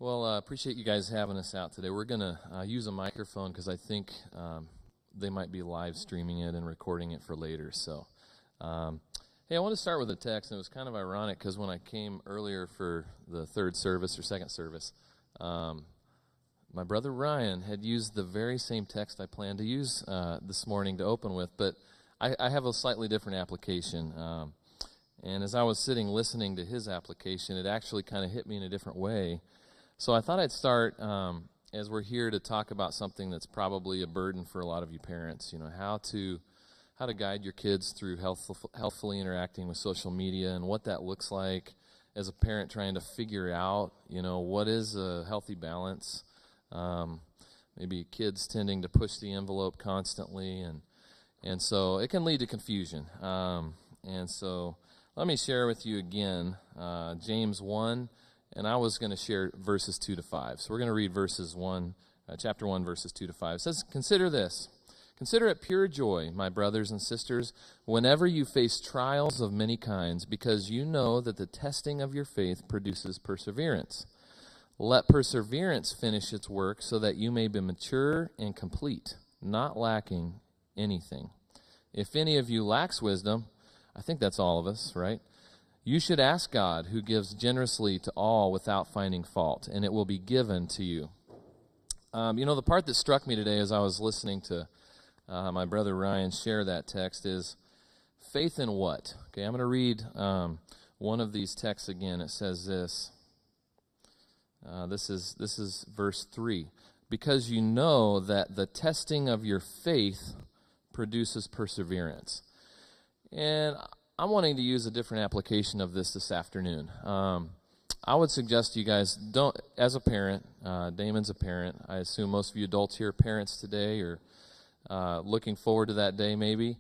Well, appreciate you guys having us out today. We're going to use a microphone because I think they might be live streaming it and recording it for later. So, hey, I want to start with a text, and it was kind of ironic because when I came earlier for the third service or second service, my brother Ryan had used the very same text I planned to use this morning to open with, but I have a slightly different application. And as I was sitting listening to his application, it actually kind of hit me in a different way. So I thought I'd start, as we're here to talk about something that's probably a burden for a lot of you parents, how to guide your kids through healthfully interacting with social media and what that looks like as a parent trying to figure out, what is a healthy balance. Maybe kids tending to push the envelope constantly, and so it can lead to confusion. And so let me share with you again James 1. And I was going to share verses 2 to 5. So we're going to read chapter 1, verses 2 to 5. It says, "Consider this. Consider it pure joy, my brothers and sisters, whenever you face trials of many kinds, because you know that the testing of your faith produces perseverance. Let perseverance finish its work so that you may be mature and complete, not lacking anything. If any of you lacks wisdom," I think that's all of us, right? "You should ask God, who gives generously to all without finding fault, and it will be given to you." The part that struck me today as I was listening to my brother Ryan share that text is faith in what? Okay, I'm going to read one of these texts again. It says this. This is verse 3. "Because you know that the testing of your faith produces perseverance." And I'm wanting to use a different application of this afternoon. I would suggest to you guys, don't, as a parent, Damon's a parent. I assume most of you adults here are parents today or looking forward to that day maybe.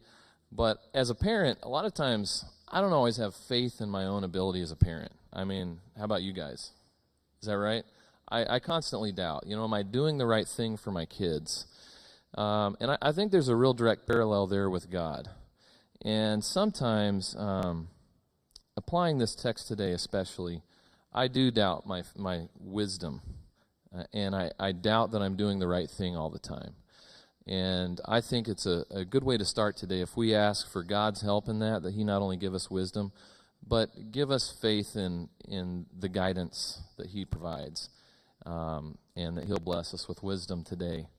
But as a parent, a lot of times, I don't always have faith in my own ability as a parent. I mean, how about you guys? Is that right? I constantly doubt, am I doing the right thing for my kids? And I think there's a real direct parallel there with God. And sometimes, applying this text today especially, I do doubt my wisdom, and I doubt that I'm doing the right thing all the time. And I think it's a good way to start today if we ask for God's help in that He not only give us wisdom, but give us faith in the guidance that He provides, and that He'll bless us with wisdom today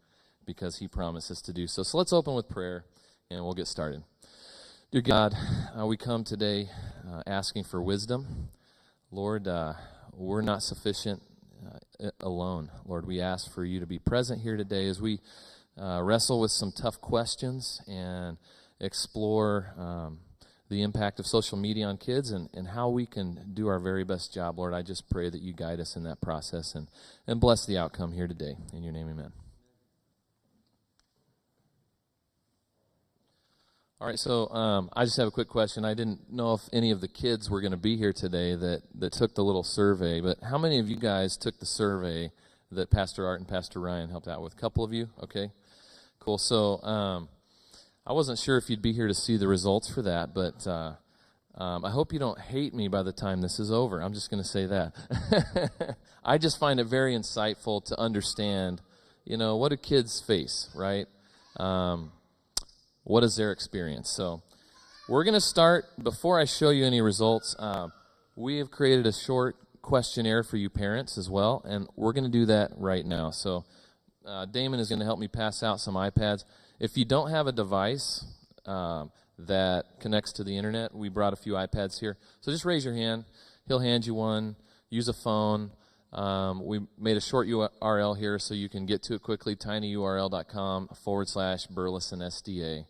because He promises to do so. So let's open with prayer, and we'll get started. Dear God, we come today asking for wisdom. Lord, we're not sufficient alone. Lord, we ask for you to be present here today as we wrestle with some tough questions and explore the impact of social media on kids and how we can do our very best job. Lord, I just pray that you guide us in that process and bless the outcome here today. In your name, amen. All right, so I just have a quick question. I didn't know if any of the kids were going to be here today that took the little survey, but how many of you guys took the survey that Pastor Art and Pastor Ryan helped out with? A couple of you? Okay, cool. So I wasn't sure if you'd be here to see the results for that, but I hope you don't hate me by the time this is over. I'm just going to say that. I just find it very insightful to understand, what do kids face, right? What is their experience? So we're going to start, before I show you any results, we have created a short questionnaire for you parents as well, and we're going to do that right now. So Damon is going to help me pass out some iPads. If you don't have a device that connects to the internet, we brought a few iPads here. So just raise your hand. He'll hand you one. Use a phone. We made a short URL here so you can get to it quickly, tinyurl.com/BurlesonSDA.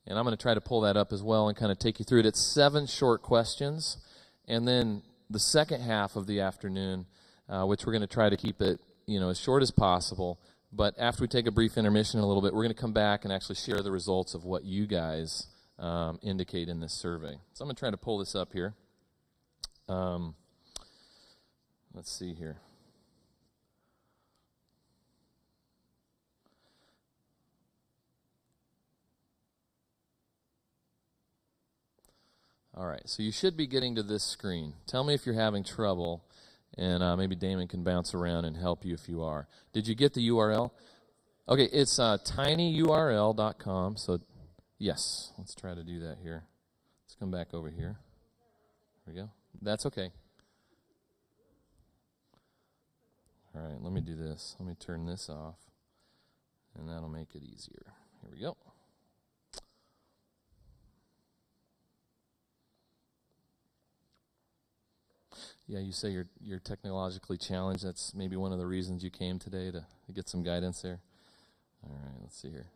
And I'm going to try to pull that up as well and kind of take you through it. It's 7 short questions. And then the second half of the afternoon, which we're going to try to keep it, as short as possible. But after we take a brief intermission in a little bit, we're going to come back and actually share the results of what you guys indicate in this survey. So I'm going to try to pull this up here. Let's see here. All right, so you should be getting to this screen. Tell me if you're having trouble, and maybe Damon can bounce around and help you if you are. Did you get the URL? Okay, it's tinyurl.com. So, yes, let's try to do that here. Let's come back over here. There we go. That's okay. All right, let me do this. Let me turn this off, and that'll make it easier. Here we go. Yeah, you say you're technologically challenged. That's maybe one of the reasons you came today to get some guidance there. All right, let's see here.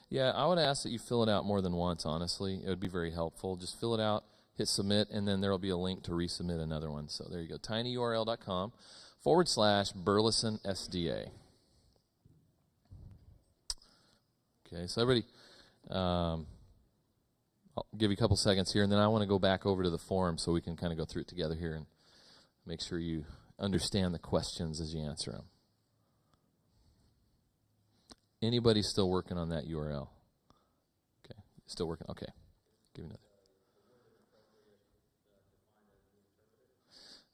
Yeah, I would ask that you fill it out more than once, honestly. It would be very helpful. Just fill it out, hit submit, and then there will be a link to resubmit another one. So there you go, tinyurl.com/Burleson SDA. Okay, so everybody, I'll give you a couple seconds here, and then I want to go back over to the forum so we can kind of go through it together here and make sure you understand the questions as you answer them. Anybody still working on that URL? Okay, still working. Okay, give me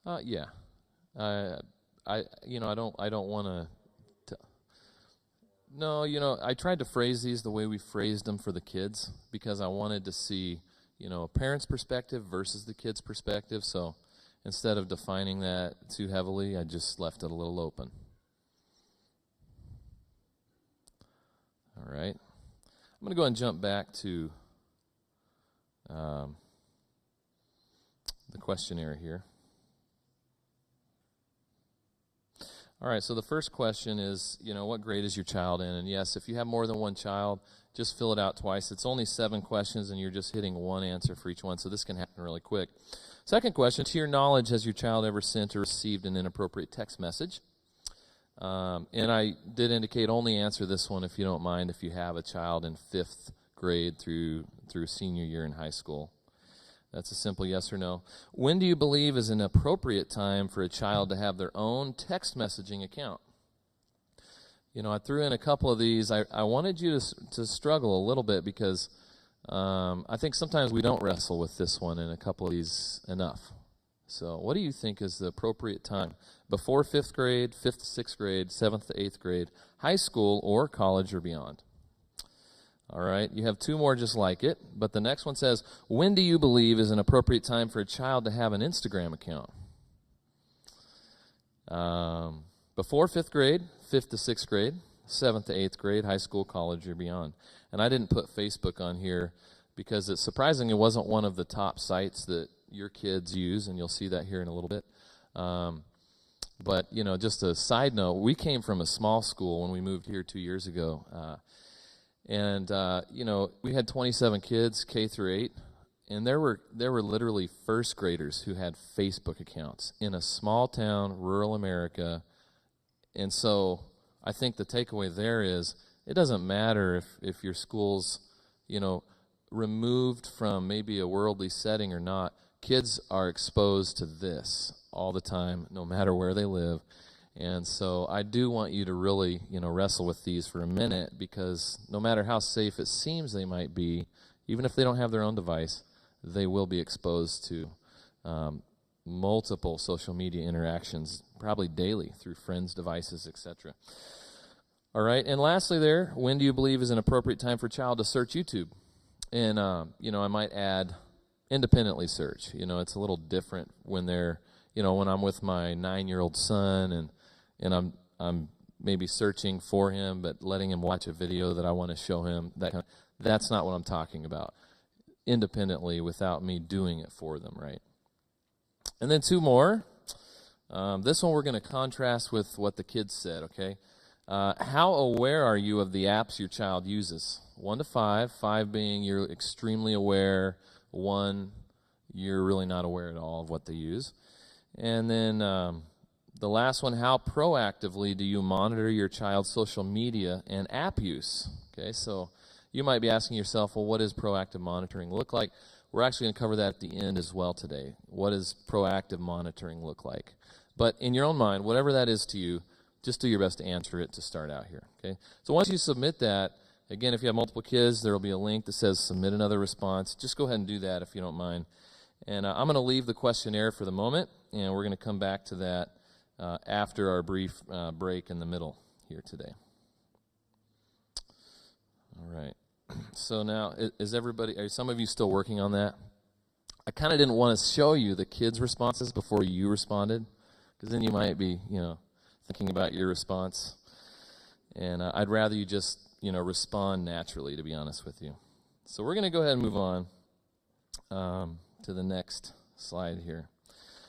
another. Yeah, I don't want to. No, I tried to phrase these the way we phrased them for the kids because I wanted to see, a parent's perspective versus the kid's perspective. So instead of defining that too heavily, I just left it a little open. All right. I'm going to go and jump back to the questionnaire here. All right, so the first question is, what grade is your child in? And yes, if you have more than one child, just fill it out twice. It's only 7 questions, and you're just hitting one answer for each one, so this can happen really quick. Second question, to your knowledge, has your child ever sent or received an inappropriate text message? And I did indicate only answer this one if you don't mind, if you have a child in 5th grade through senior year in high school. That's a simple yes or no. When do you believe is an appropriate time for a child to have their own text messaging account? I threw in a couple of these. I wanted you to struggle a little bit because I think sometimes we don't wrestle with this one in a couple of these enough. So what do you think is the appropriate time? Before 5th grade, 5th to 6th grade, 7th to 8th grade, high school, or college or beyond? All right, you have 2 more just like it, but the next one says, when do you believe is an appropriate time for a child to have an Instagram account? Before 5th grade, 5th to 6th grade, 7th to 8th grade, high school, college, or beyond. And I didn't put Facebook on here because it surprisingly wasn't one of the top sites that your kids use, and you'll see that here in a little bit. But, just a side note, we came from a small school when we moved here 2 years ago. And we had 27 kids, K through 8, and there were literally first graders who had Facebook accounts in a small town, rural America. And so I think the takeaway there is it doesn't matter if your school's, removed from maybe a worldly setting or not. Kids are exposed to this all the time, no matter where they live. And so I do want you to really, wrestle with these for a minute, because no matter how safe it seems they might be, even if they don't have their own device, they will be exposed to multiple social media interactions, probably daily through friends' devices, etc. All right, and lastly there, when do you believe is an appropriate time for a child to search YouTube? And, I might add independently search. It's a little different when they're, when I'm with my 9-year-old son and I'm maybe searching for him, but letting him watch a video that I want to show him. That's not what I'm talking about. Independently, without me doing it for them, right? And then 2 more. This one we're going to contrast with what the kids said, okay? How aware are you of the apps your child uses? 1 to 5, 5 being you're extremely aware, 1, you're really not aware at all of what they use. And then the last one, how proactively do you monitor your child's social media and app use? Okay, so you might be asking yourself, well, what does proactive monitoring look like? We're actually going to cover that at the end as well today. What does proactive monitoring look like? But in your own mind, whatever that is to you, just do your best to answer it to start out here. Okay. So once you submit that, again, if you have multiple kids, there will be a link that says submit another response. Just go ahead and do that if you don't mind. And I'm going to leave the questionnaire for the moment, and we're going to come back to that after our brief break in the middle here today. All right. So now, are some of you still working on that? I kind of didn't want to show you the kids' responses before you responded, because then you might be, thinking about your response. And I'd rather you just, respond naturally, to be honest with you. So we're going to go ahead and move on to the next slide here.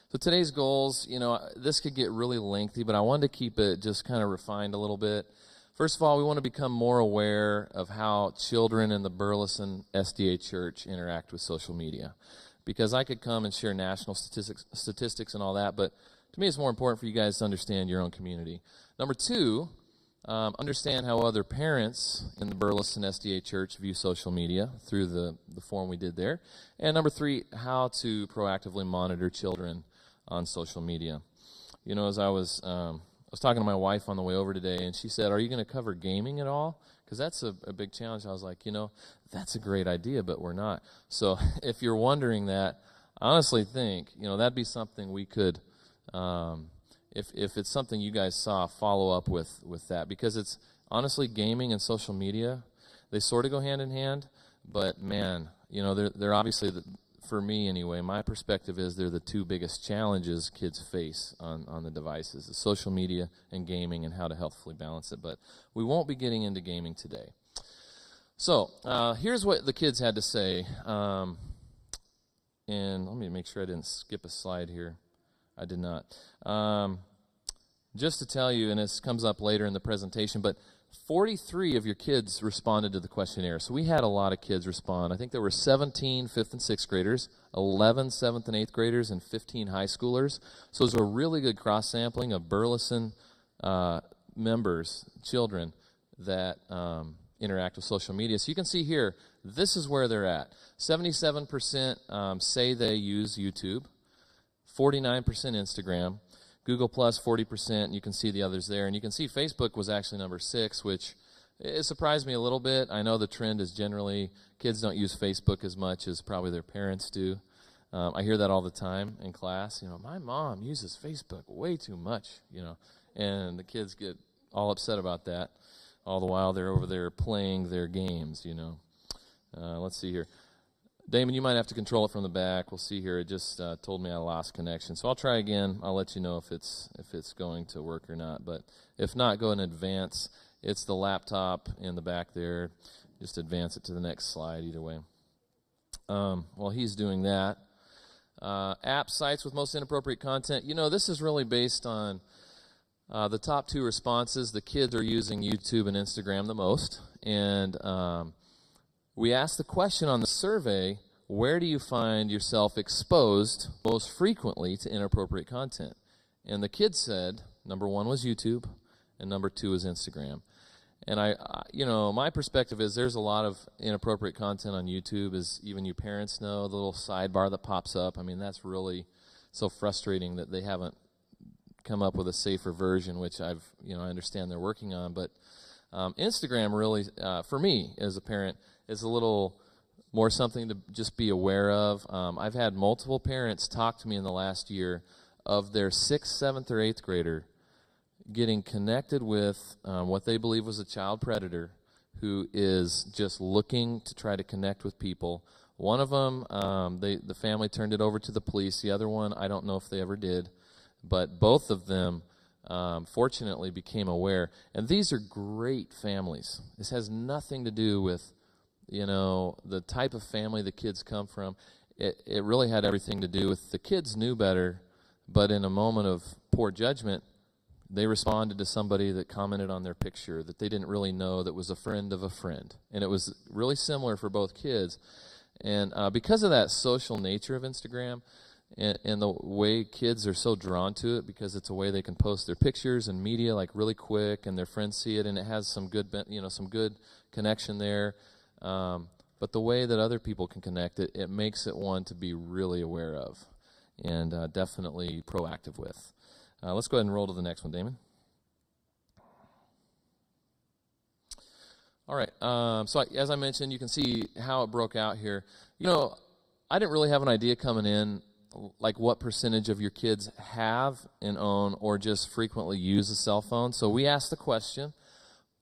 So today's goals, this could get really lengthy, but I wanted to keep it just kind of refined a little bit. First of all, we want to become more aware of how children in the Burleson SDA Church interact with social media. Because I could come and share national statistics and all that, but to me it's more important for you guys to understand your own community. Number two, understand how other parents in the Burleson SDA Church view social media through the form we did there. And number three, how to proactively monitor children on social media. As I was talking to my wife on the way over today, and she said, "Are you going to cover gaming at all? Because that's a big challenge." I was like, that's a great idea, but we're not. So if you're wondering that, I honestly think, that'd be something we could, if it's something you guys saw, follow up with that. Because it's, honestly, gaming and social media, they sort of go hand in hand, but man, they're obviously, for me anyway, my perspective is they're the two biggest challenges kids face on the devices, the social media and gaming, and how to healthfully balance it. But we won't be getting into gaming today. So here's what the kids had to say. And let me make sure I didn't skip a slide here. I did not. Just to tell you, and this comes up later in the presentation, but 43 of your kids responded to the questionnaire. So we had a lot of kids respond. I think there were 17 5th and 6th graders, 11 7th and 8th graders, and 15 high schoolers. So it was a really good cross-sampling of Burleson members, children, that interact with social media. So you can see here, this is where they're at. 77% say they use YouTube, 49% Instagram, Google Plus 40%, you can see the others there. And you can see Facebook was actually number 6, which it surprised me a little bit. I know the trend is generally kids don't use Facebook as much as probably their parents do. I hear that all the time in class. My mom uses Facebook way too much, and the kids get all upset about that. All the while they're over there playing their games, Let's see here. Damon, you might have to control it from the back. We'll see here. It just told me I lost connection. So I'll try again. I'll let you know if it's going to work or not. But if not, go ahead and advance. It's the laptop in the back there. Just advance it to the next slide either way. While he's doing that, app sites with most inappropriate content. This is really based on the top two responses. The kids are using YouTube and Instagram the most. And we asked the question on the survey, where do you find yourself exposed most frequently to inappropriate content? And the kids said number 1 was YouTube and number 2 was Instagram. And my perspective is there's a lot of inappropriate content on YouTube, as even you parents know, the little sidebar that pops up. I mean, that's really so frustrating that they haven't come up with a safer version, which I understand they're working on. But Instagram really, for me as a parent, is a little more something to just be aware of. I've had multiple parents talk to me in the last year of their 6th, 7th, or 8th grader getting connected with what they believe was a child predator who is just looking to try to connect with people. One of them, the family turned it over to the police. The other one, I don't know if they ever did. But both of them, fortunately, became aware. And these are great families. This has nothing to do with the type of family the kids come from. It really had everything to do with the kids knew better, but in a moment of poor judgment, they responded to somebody that commented on their picture that they didn't really know that was a friend of a friend. And it was really similar for both kids. And because of that social nature of Instagram and the way kids are so drawn to it, because it's a way they can post their pictures and media like really quick, and their friends see it, and it has some good connection there. But the way that other people can connect it makes it one to be really aware of and definitely proactive with. Let's go ahead and roll to the next one, Damon. All right. So as I mentioned, you can see how it broke out here. I didn't really have an idea coming in like what percentage of your kids have and own or just frequently use a cell phone. So we asked the question,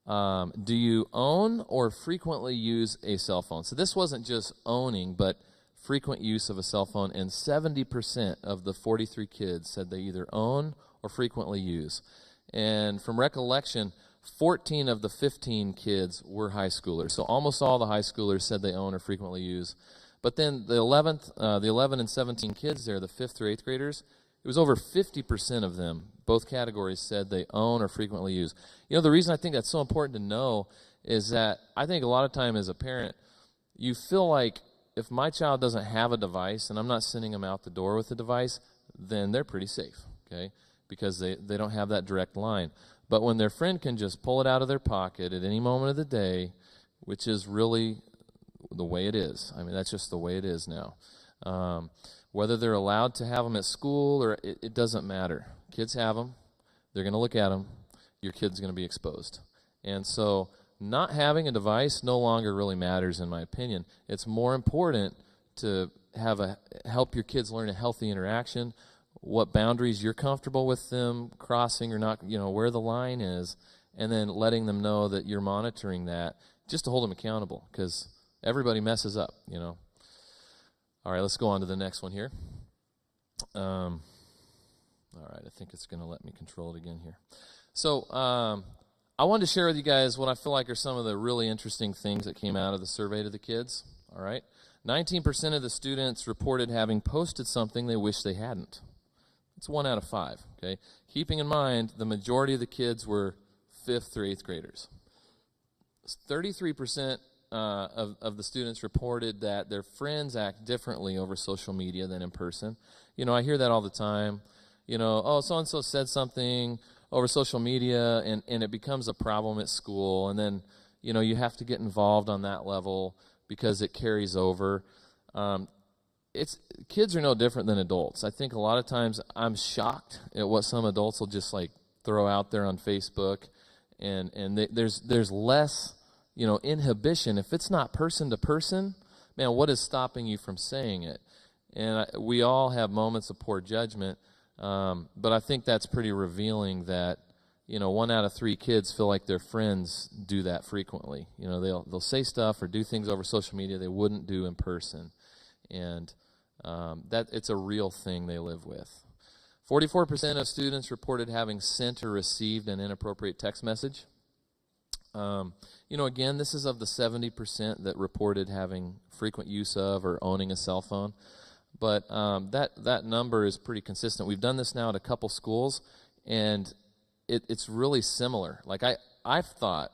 do you own or frequently use a cell phone? So this wasn't just owning, but frequent use of a cell phone, and 70% of the 43 kids said they either own or frequently use. And from recollection, 14 of the 15 kids were high schoolers. So almost all the high schoolers said they own or frequently use. But then the 11 and 17 kids there, the 5th through 8th graders, it was over 50% of them, both categories, said they own or frequently use. You know, the reason I think that's so important to know is that I think a lot of time as a parent, you feel like if my child doesn't have a device and I'm not sending them out the door with a device, then they're pretty safe, okay, because they don't have that direct line. But when their friend can just pull it out of their pocket at any moment of the day, which is really the way it is. I mean, that's just the way it is now. Whether they're allowed to have them at school or it doesn't matter. Kids have them. They're going to look at them. Your kid's going to be exposed. And so not having a device no longer really matters, in my opinion. It's more important to help your kids learn a healthy interaction, what boundaries you're comfortable with them crossing or not, where the line is, and then letting them know that you're monitoring that just to hold them accountable, because everybody messes up, All right, let's go on to the next one here. All right, I think it's going to let me control it again here. So I wanted to share with you guys what I feel like are some of the really interesting things that came out of the survey to the kids. All right, 19% of the students reported having posted something they wish they hadn't. It's 1 out of 5, okay? Keeping in mind, the majority of the kids were 5th through 8th graders. 33% of the students reported that their friends act differently over social media than in person. I hear that all the time. Oh, so-and-so said something over social media, and it becomes a problem at school, and then, you have to get involved on that level because it carries over. Kids are no different than adults. I think a lot of times I'm shocked at what some adults will just like throw out there on Facebook, and there's less inhibition. If it's not person to person, man, what is stopping you from saying it? And we all have moments of poor judgment, but I think that's pretty revealing that 1 out of 3 kids feel like their friends do that frequently. They'll say stuff or do things over social media they wouldn't do in person. And that it's a real thing they live with. 44% of students reported having sent or received an inappropriate text message. Again, this is of the 70% that reported having frequent use of or owning a cell phone. But that number is pretty consistent. We've done this now at a couple schools, and it's really similar. Like I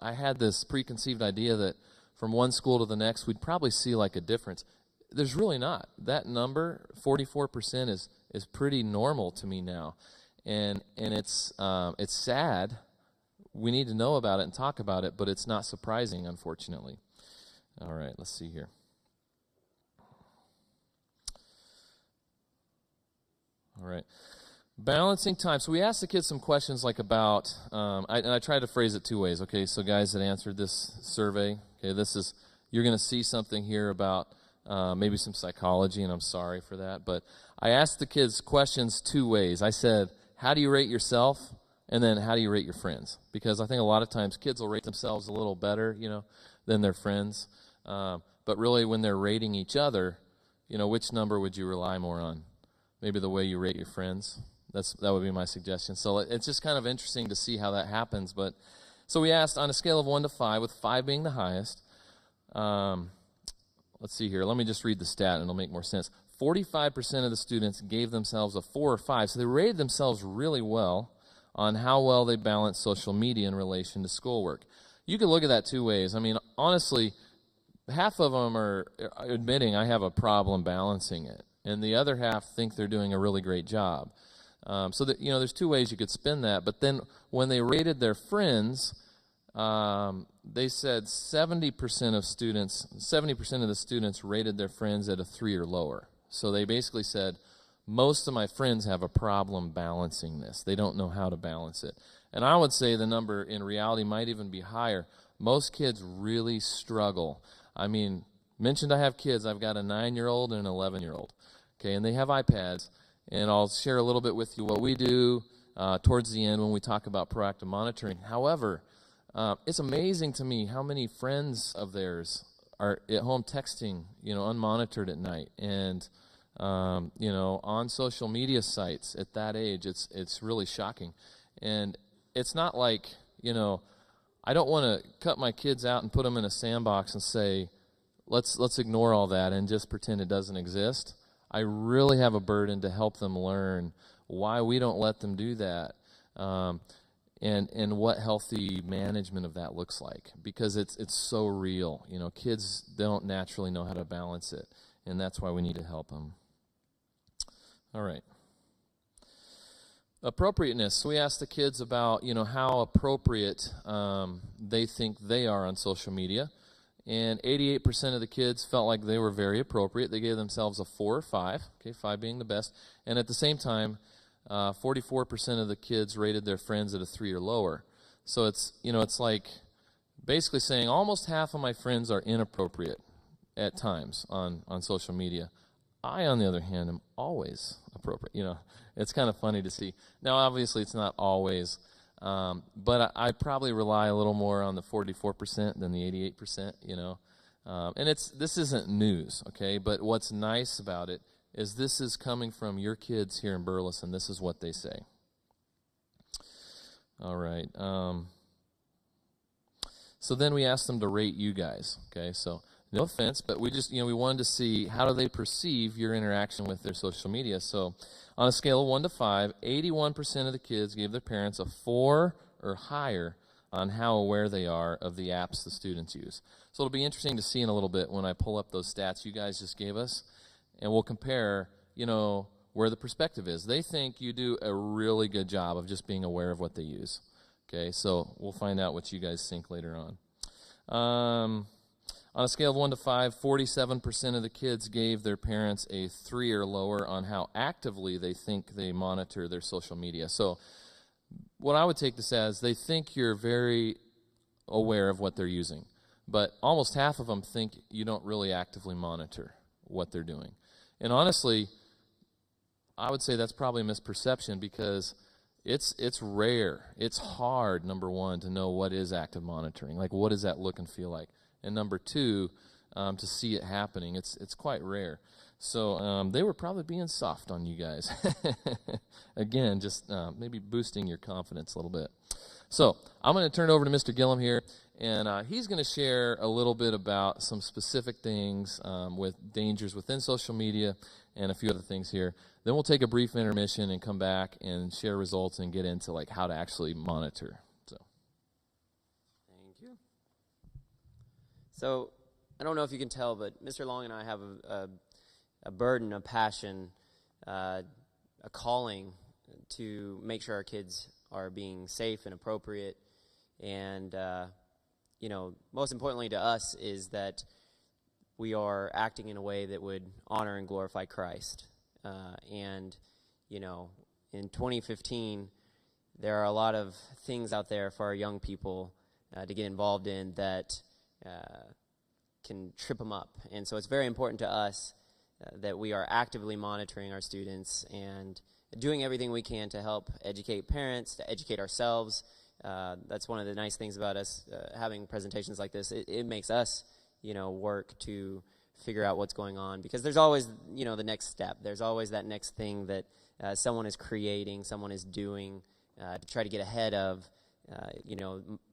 had this preconceived idea that from one school to the next, we'd probably see like a difference. There's really not. That number, 44%, is pretty normal to me now, and it's sad. We need to know about it and talk about it, but it's not surprising, unfortunately. All right, let's see here. All right, balancing time. So we asked the kids some questions like about, and I tried to phrase it 2 ways. Okay, so guys that answered this survey, okay, you're going to see something here about maybe some psychology, and I'm sorry for that. But I asked the kids questions 2 ways. I said, how do you rate yourself? And then how do you rate your friends? Because I think a lot of times kids will rate themselves a little better, than their friends. But really when they're rating each other, which number would you rely more on? Maybe the way you rate your friends. That would be my suggestion. So it's just kind of interesting to see how that happens. But so we asked on a scale of 1 to 5, with 5 being the highest. Let's see here. Let me just read the stat, and it'll make more sense. 45% of the students gave themselves a 4 or 5, so they rated themselves really well on how well they balance social media in relation to schoolwork. You could look at that 2 ways. I mean, honestly, half of them are admitting I have a problem balancing it, and the other half think they're doing a really great job. So that there's 2 ways you could spin that. But then when they rated their friends, they said 70% of the students rated their friends at a 3 or lower. So they basically said, most of my friends have a problem balancing this. They don't know how to balance it. And I would say the number in reality might even be higher. Most kids really struggle. I mean, mentioned I have kids. I've got a 9-year-old and an 11-year-old. okay, and they have iPads, and I'll share a little bit with you what we do towards the end when we talk about proactive monitoring. However, it's amazing to me how many friends of theirs are at home texting, unmonitored at night, and on social media sites at that age. It's really shocking, and it's not like, I don't want to cut my kids out and put them in a sandbox and say, let's ignore all that and just pretend it doesn't exist. I really have a burden to help them learn why we don't let them do that, and what healthy management of that looks like, because it's so real. Kids don't naturally know how to balance it, and that's why we need to help them. All right. Appropriateness. We asked the kids about, how appropriate they think they are on social media, and 88% of the kids felt like they were very appropriate. They gave themselves a 4 or 5, 5 being the best, and at the same time, 44% of the kids rated their friends at a 3 or lower. So it's like basically saying almost half of my friends are inappropriate at times on social media. I, on the other hand, am always appropriate. It's kind of funny to see. Now, obviously, it's not always, but I probably rely a little more on the 44% than the 88%. And this isn't news, okay? But what's nice about it is this is coming from your kids here in Burleson. This is what they say. All right. So then we asked them to rate you guys, okay? So no offense, but we just, we wanted to see how do they perceive your interaction with their social media. So on a scale of 1 to 5, 81% of the kids gave their parents a 4 or higher on how aware they are of the apps the students use. So it'll be interesting to see in a little bit when I pull up those stats you guys just gave us, and we'll compare, where the perspective is. They think you do a really good job of just being aware of what they use. Okay, so we'll find out what you guys think later on. On a scale of 1 to 5, 47% of the kids gave their parents a 3 or lower on how actively they think they monitor their social media. So what I would take this as, they think you're very aware of what they're using, but almost half of them think you don't really actively monitor what they're doing. And honestly, I would say that's probably a misperception, because it's rare. It's hard, number one, to know what is active monitoring. Like, what does that look and feel like? And number two, to see it happening. It's quite rare. So they were probably being soft on you guys. Again, just maybe boosting your confidence a little bit. So I'm going to turn it over to Mr. Gilliam here, and he's going to share a little bit about some specific things with dangers within social media and a few other things here. Then we'll take a brief intermission and come back and share results and get into like how to actually monitor. So, thank you. So I don't know if you can tell, but Mr. Long and I have a burden, a passion, a calling to make sure our kids are being safe and appropriate. And, most importantly to us is that we are acting in a way that would honor and glorify Christ. In 2015, there are a lot of things out there for our young people to get involved in that can trip them up. And so it's very important to us that we are actively monitoring our students and doing everything we can to help educate parents, to educate ourselves. That's one of the nice things about us having presentations like this. It makes us, work to figure out what's going on, because there's always, the next step. There's always that next thing that someone is creating, someone is doing to try to get ahead of,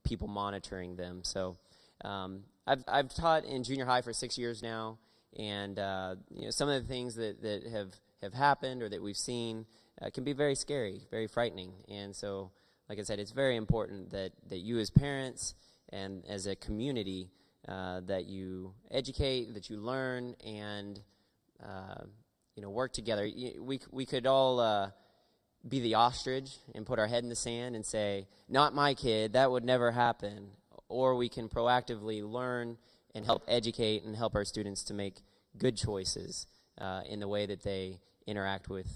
people monitoring them. So I've taught in junior high for 6 years now, and some of the things that have happened or that we've seen can be very scary, very frightening. And so, like I said, it's very important that you as parents and as a community that you educate, that you learn, and work together. We could all be the ostrich and put our head in the sand and say, "Not my kid. That would never happen." Or we can proactively learn and help educate and help our students to make good choices in the way that they interact with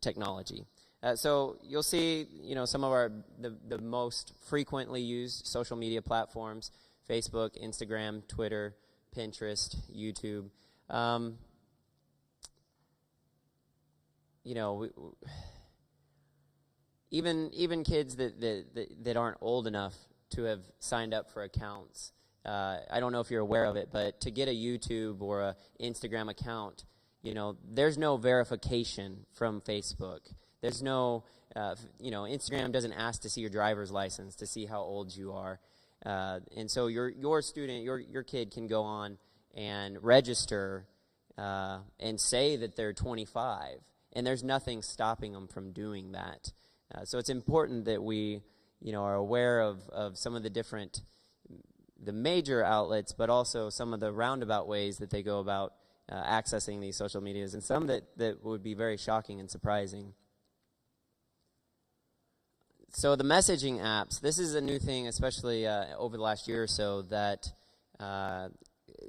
technology. So you'll see, some of the most frequently used social media platforms: Facebook, Instagram, Twitter, Pinterest, YouTube. even kids that aren't old enough to have signed up for accounts. I don't know if you're aware of it, but to get a YouTube or a Instagram account, there's no verification from Facebook. There's no, Instagram doesn't ask to see your driver's license to see how old you are. And so your student, your kid can go on and register and say that they're 25, and there's nothing stopping them from doing that. So it's important that we, are aware of some of the major outlets, but also some of the roundabout ways that they go about accessing these social medias, and some that would be very shocking and surprising. So the messaging apps, this is a new thing, especially over the last year or so, that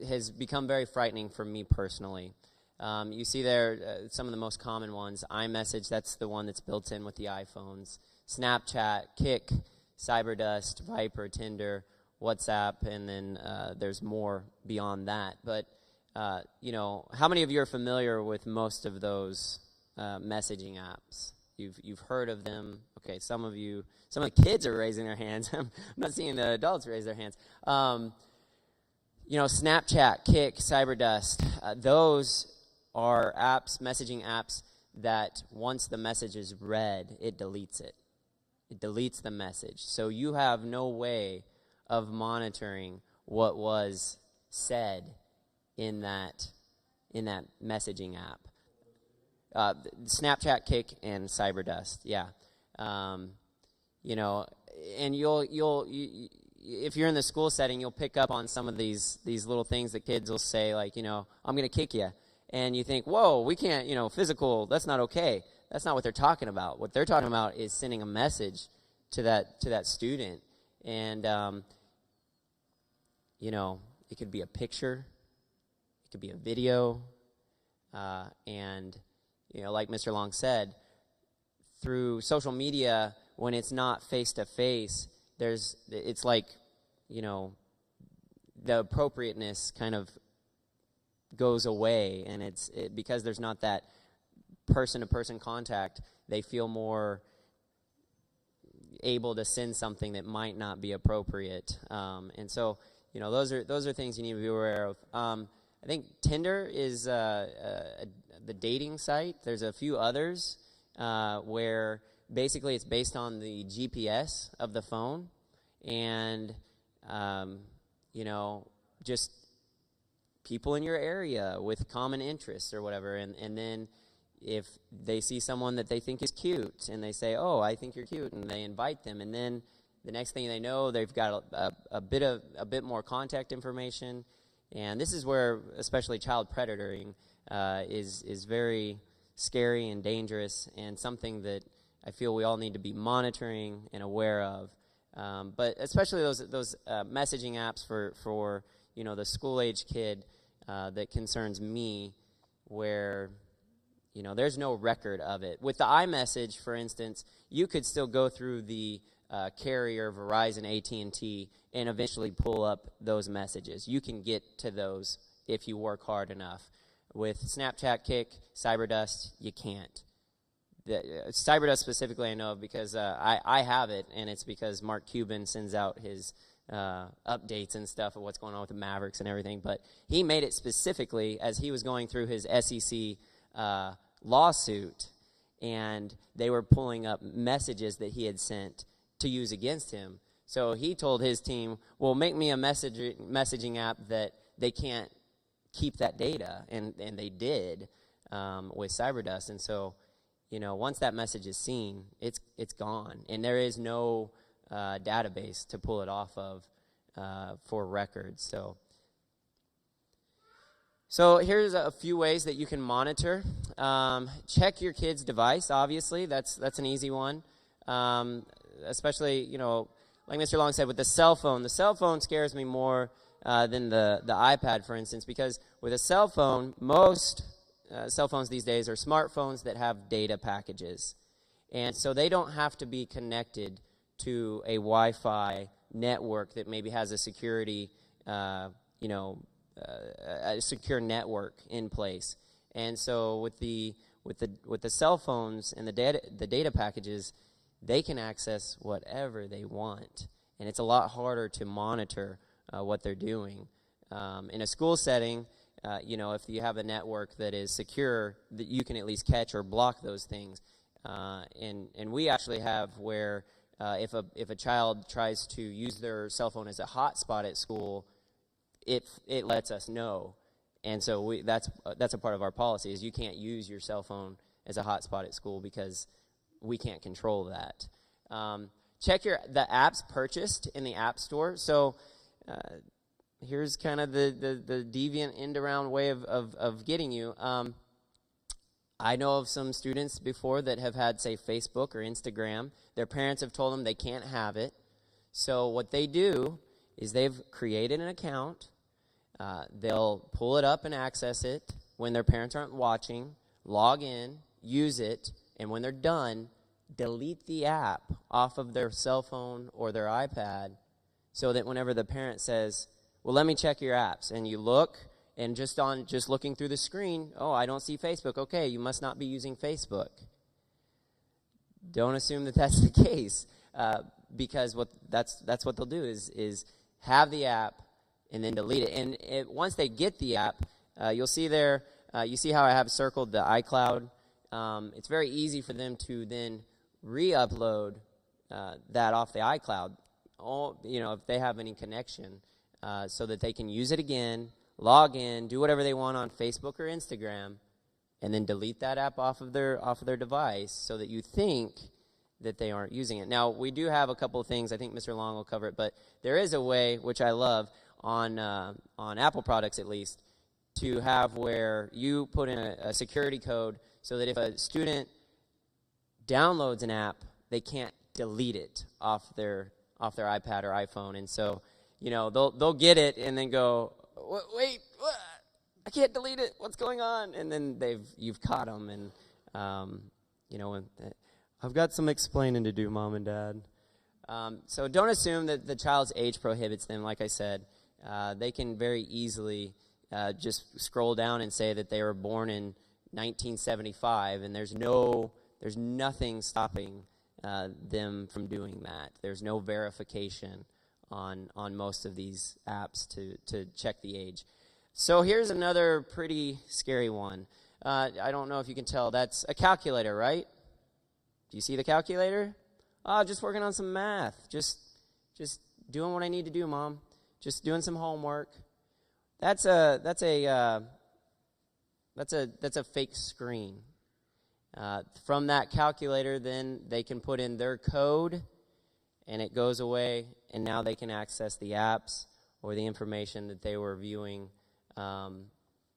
has become very frightening for me personally. You see there some of the most common ones. iMessage, that's the one that's built in with the iPhones. Snapchat, Kik, Cyberdust, Viper, Tinder, WhatsApp, and then there's more beyond that. But, how many of you are familiar with most of those messaging apps? You've heard of them. Okay, some of the kids are raising their hands. I'm not seeing the adults raise their hands. Snapchat, Kik, Cyberdust, those are apps, messaging apps, that once the message is read, it deletes it. It deletes the message. So you have no way of monitoring what was said in that messaging app. Snapchat, Kik, and Cyberdust, yeah. And you'll if you're in the school setting, you'll pick up on some of these little things that kids will say, like, I'm going to kick you. And you think, whoa, we can't, physical, that's not okay. That's not what they're talking about. What they're talking about is sending a message to that student. And, it could be a picture. It could be a video. And, like Mr. Long said, through social media, when it's not face-to-face, it's like, the appropriateness kind of goes away, and because there's not that person-to-person contact, they feel more able to send something that might not be appropriate. And so, those are things you need to be aware of. I think Tinder is the dating site. There's a few others where basically it's based on the GPS of the phone, and just people in your area with common interests or whatever, and then if they see someone that they think is cute and they say, oh, I think you're cute, and they invite them, and then the next thing they know, they've got a bit more contact information. And this is where especially child predating is very scary and dangerous, and something that I feel we all need to be monitoring and aware of. But especially those messaging apps for the school-age kid that concerns me, where there's no record of it. With the iMessage, for instance, you could still go through the carrier, Verizon, AT&T, and eventually pull up those messages. You can get to those if you work hard enough. With Snapchat, Kik, Cyberdust, you can't. Cyberdust specifically I know of because I have it, and it's because Mark Cuban sends out his updates and stuff of what's going on with the Mavericks and everything. But he made it specifically as he was going through his SEC lawsuit, and they were pulling up messages that he had sent to use against him. So he told his team, well, make me a messaging app that they can't keep that data, and they did with Cyberdust. And so, once that message is seen, it's gone, and there is no database to pull it off of for records. So here's a few ways that you can monitor. Check your kid's device. Obviously, that's an easy one. Especially, like Mr. Long said, with the cell phone. The cell phone scares me more than the iPad, for instance, because with a cell phone, most cell phones these days are smartphones that have data packages. And so they don't have to be connected to a Wi-Fi network that maybe has a security, a secure network in place. And so with the With the cell phones and the data packages, they can access whatever they want, and it's a lot harder to monitor what they're doing. In a school setting, if you have a network that is secure, that you can at least catch or block those things. And we actually have where if a child tries to use their cell phone as a hotspot at school, it lets us know. And so that's a part of our policy is you can't use your cell phone as a hotspot at school because we can't control that. Check the apps purchased in the App Store. So here's kind of the deviant end-around way of getting you. I know of some students before that have had, say, Facebook or Instagram. Their parents have told them they can't have it. So what they do is they've created an account. They'll pull it up and access it when their parents aren't watching, log in, use it, and when they're done, delete the app off of their cell phone or their iPad so that whenever the parent says, well, let me check your apps, and you look, and just looking through the screen, oh, I don't see Facebook. Okay, you must not be using Facebook. Don't assume that that's the case, because that's what they'll do is have the app and then delete it. And once they get the app, you'll see there, you see how I have circled the iCloud. It's very easy for them to then re-upload that off the iCloud, if they have any connection, so that they can use it again, log in, do whatever they want on Facebook or Instagram, and then delete that app off of their device so that you think that they aren't using it. Now, we do have a couple of things. I think Mr. Long will cover it, but there is a way, which I love, on Apple products at least, to have where you put in a security code so that if a student downloads an app, they can't delete it off their iPad or iPhone. And so, they'll get it and then go, wait, what? I can't delete it. What's going on? And then you've caught them, and I've got some explaining to do, Mom and Dad. So don't assume that the child's age prohibits them. Like I said, they can very easily just scroll down and say that they were born in 1975, and there's nothing stopping them from doing that. There's no verification on most of these apps to check the age. So here's another pretty scary one. I don't know if you can tell. That's a calculator, right? Do you see the calculator? Oh, just working on some math. Just doing what I need to do, Mom. Just doing some homework. That's a fake screen. From that calculator, then they can put in their code, and it goes away, and now they can access the apps or the information that they were viewing.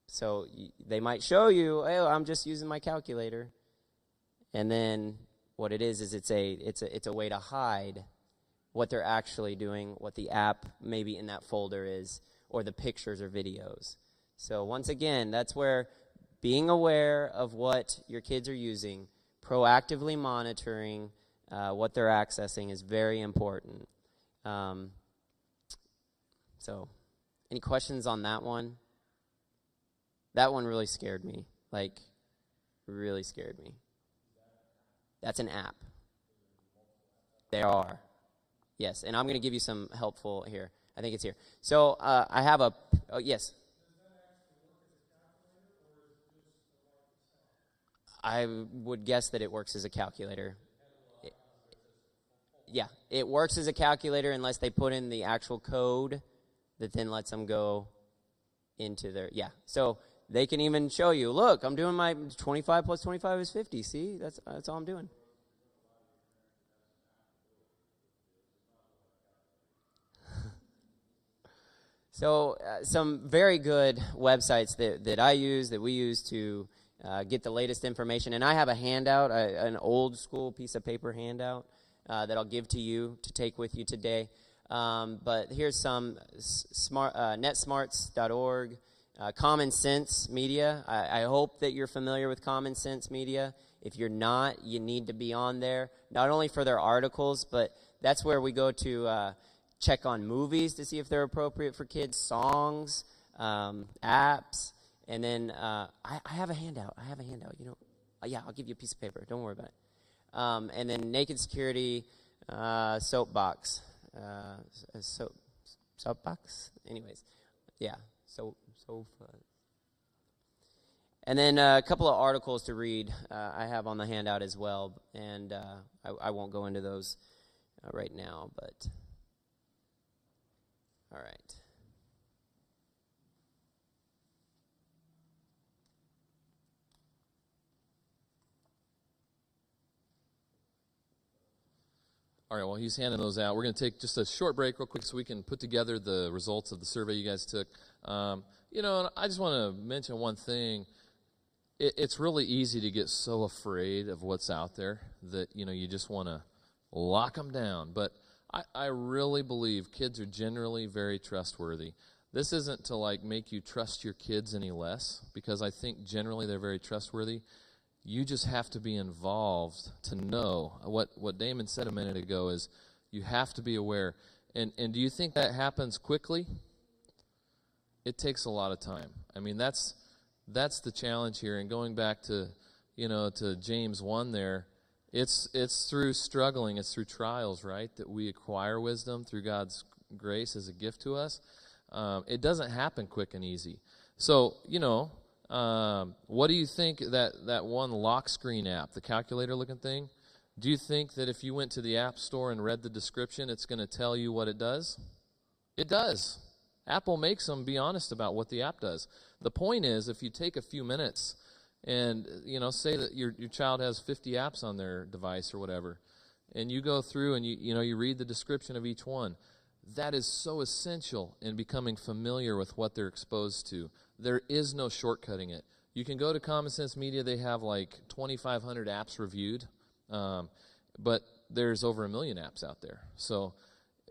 So they might show you, oh, I'm just using my calculator, and then what it is it's a way to hide what they're actually doing, what the app maybe in that folder is, or the pictures or videos. So once again, that's where being aware of what your kids are using, proactively monitoring what they're accessing is very important. So any questions on that one? That one really scared me, really scared me. That's an app. There are. Yes, and I'm going to give you some helpful here. I think it's here. So I have yes. I would guess that it works as a calculator. Yeah, it works as a calculator unless they put in the actual code that then lets them go into their, So they can even show you, look, I'm doing my 25 plus 25 is 50. See, that's all I'm doing. So some very good websites that we use to get the latest information. And I have a handout, an old school piece of paper handout that I'll give to you to take with you today. But here's some netsmarts.org, Common Sense Media. I hope that you're familiar with Common Sense Media. If you're not, you need to be on there, not only for their articles, but that's where we go to check on movies to see if they're appropriate for kids, songs, apps, and then I have a handout. yeah, I'll give you a piece of paper. Don't worry about it. And then naked security, soapbox. Soapbox? Anyways, yeah, sofa. And then a couple of articles to read I have on the handout as well, and I won't go into those right now, but all right. All right, well, he's handing those out. We're going to take just a short break real quick so we can put together the results of the survey you guys took. And I just want to mention one thing. It's really easy to get so afraid of what's out there that, you just want to lock them down. But I really believe kids are generally very trustworthy. This isn't to, make you trust your kids any less, because I think generally they're very trustworthy. You just have to be involved to know. What Damon said a minute ago is you have to be aware. And do you think that happens quickly? It takes a lot of time. I mean, that's the challenge here. And going back to, to James 1 there, it's through struggling, it's through trials, right, that we acquire wisdom through God's grace as a gift to us. It doesn't happen quick and easy. So, what do you think that one lock screen app, the calculator looking thing, do you think that if you went to the App Store and read the description, it's going to tell you what it does? It does. Apple makes them be honest about what the app does. The point is, if you take a few minutes and, say that your child has 50 apps on their device or whatever, and you go through and you read the description of each one, that is so essential in becoming familiar with what they're exposed to. There is no shortcutting it. You can go to Common Sense Media. They have 2,500 apps reviewed, but there's over 1 million apps out there. So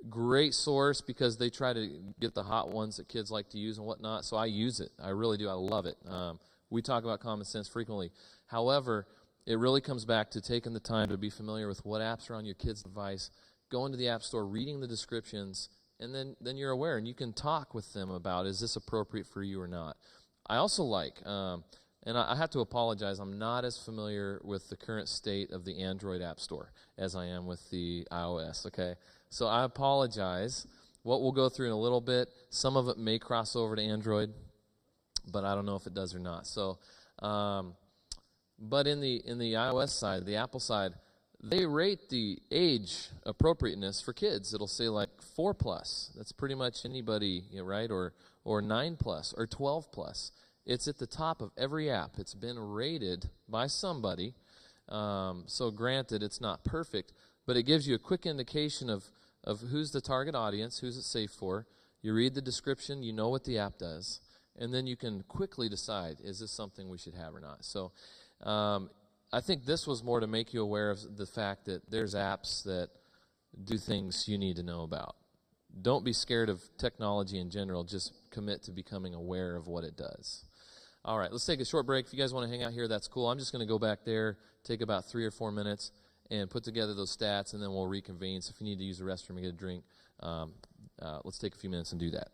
great source, because they try to get the hot ones that kids like to use and whatnot. So I use it. I really do. I love it. We talk about Common Sense frequently. However, it really comes back to taking the time to be familiar with what apps are on your kid's device, going to the App Store, reading the descriptions, and then you're aware, and you can talk with them about, is this appropriate for you or not? I also and I have to apologize, I'm not as familiar with the current state of the Android App Store as I am with the iOS, okay? So I apologize. What we'll go through in a little bit, some of it may cross over to Android, but I don't know if it does or not. So, but in the iOS side, the Apple side, they rate the age appropriateness for kids. It'll say 4+. That's pretty much anybody, right? Or 9+, or 12+. It's at the top of every app. It's been rated by somebody. So granted, it's not perfect, but it gives you a quick indication of who's the target audience, who's it safe for. You read the description, you know what the app does, and then you can quickly decide, is this something we should have or not? So I think this was more to make you aware of the fact that there's apps that do things you need to know about. Don't be scared of technology in general. Just commit to becoming aware of what it does. All right, let's take a short break. If you guys want to hang out here, that's cool. I'm just going to go back there, take about 3 or 4 minutes, and put together those stats, and then we'll reconvene. So if you need to use the restroom and get a drink, let's take a few minutes and do that.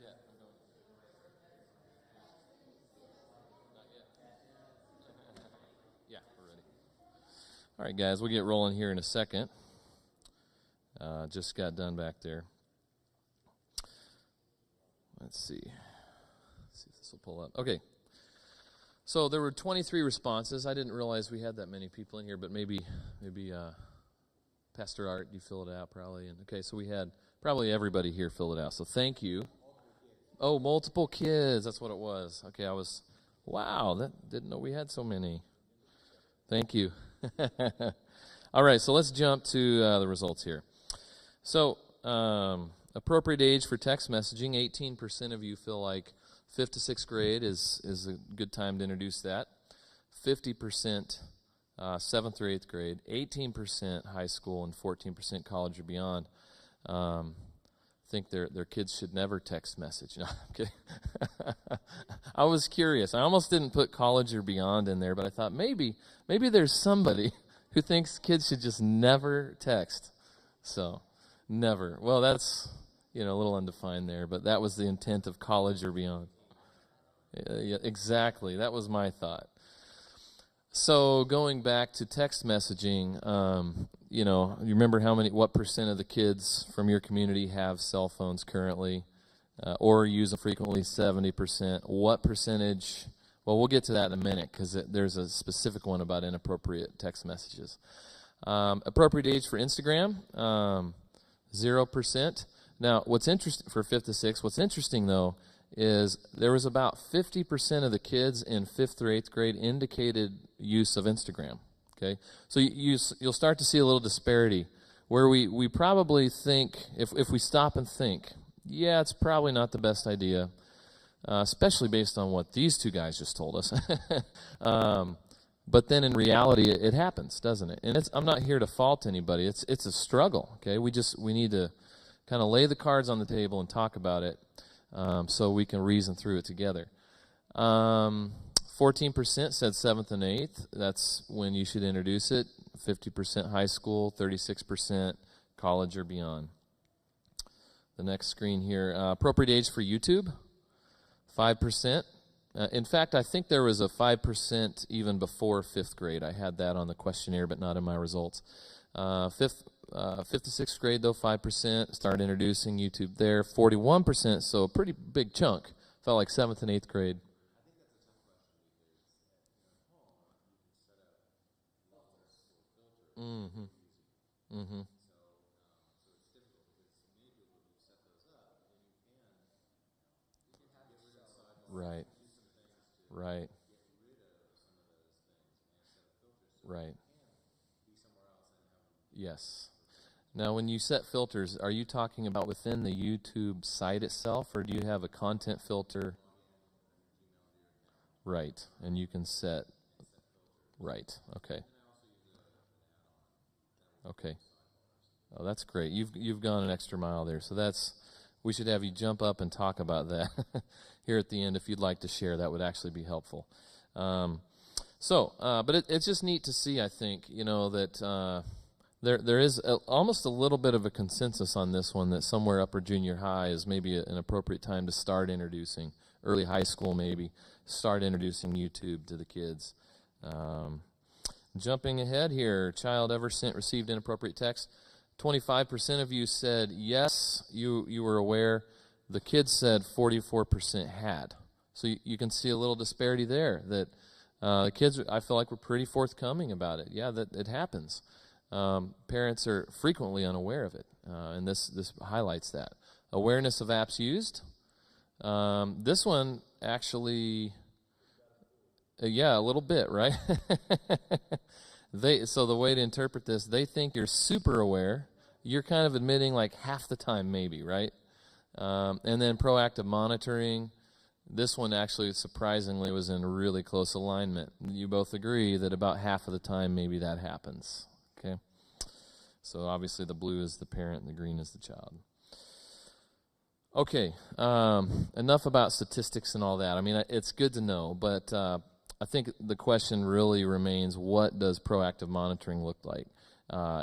yet. I'm going. Not yet. Yeah, we're ready. All right, guys, we'll get rolling here in a second. Just got done back there. Let's see. Let's see if this will pull up. Okay. So there were 23 responses. I didn't realize we had that many people in here, but maybe Pastor Art, you filled it out probably. And okay, so we had probably everybody here filled it out. So thank you. Oh, multiple kids. That's what it was. Okay, wow, didn't know we had so many. Thank you. All right, so let's jump to the results here. So, appropriate age for text messaging, 18% of you feel like 5th to 6th grade is a good time to introduce that. 50% 7th or 8th grade, 18% high school, and 14% college or beyond. Think their kids should never text message. No, I'm kidding. I was curious. I almost didn't put college or beyond in there, but I thought maybe there's somebody who thinks kids should just never text. So, never. Well, that's, a little undefined there, but that was the intent of college or beyond. Yeah, exactly. That was my thought. So going back to text messaging, you remember what percent of the kids from your community have cell phones currently, or use them frequently? 70%. What percentage? Well, we'll get to that in a minute because there's a specific one about inappropriate text messages. Appropriate age for Instagram, 0%. Now, what's interesting for 5th to 6th, what's interesting though, is there was about 50% of the kids in 5th or 8th grade indicated use of Instagram. Okay, so you'll start to see a little disparity where we probably think, if we stop and think, yeah, it's probably not the best idea, especially based on what these two guys just told us. But then in reality, it happens, doesn't it? And I'm not here to fault anybody. It's a struggle. Okay, we need to kind of lay the cards on the table and talk about it. So we can reason through it together. 14% said 7th and 8th. That's when you should introduce it. 50% high school, 36% college or beyond. The next screen here, appropriate age for YouTube, 5%. In fact, I think there was a 5% even before 5th grade. I had that on the questionnaire, but not in my results. 5th to 6th grade, though, 5%. Started introducing YouTube there. 41%, so a pretty big chunk. Felt like 7th and 8th grade. Mm-hmm. Mm-hmm. Right. Right. Right. Yes. Now, when you set filters, are you talking about within the YouTube site itself, or do you have a content filter? Right, and you can set. Right. Okay. Okay. Oh, that's great. You've gone an extra mile there. So we should have you jump up and talk about that here at the end if you'd like to share. That would actually be helpful. But it's just neat to see, I think, that there is almost a little bit of a consensus on this one, that somewhere upper junior high is maybe an appropriate time to start introducing, early high school maybe, start introducing YouTube to the kids. Jumping ahead here, child ever received inappropriate text. 25% of you said yes, you were aware. The kids said 44% had. So you can see a little disparity there, that the kids, I feel like, were pretty forthcoming about it. Yeah, that it happens. Parents are frequently unaware of it, and this highlights that. Awareness of apps used. This one actually, yeah, a little bit, right? So the way to interpret this, they think you're super aware. You're kind of admitting like half the time maybe, right? And then proactive monitoring. This one actually, surprisingly, was in really close alignment. You both agree that about half of the time maybe that happens. Okay? So obviously the blue is the parent and the green is the child. Okay, enough about statistics and all that. I mean, it's good to know, but I think the question really remains, what does proactive monitoring look like?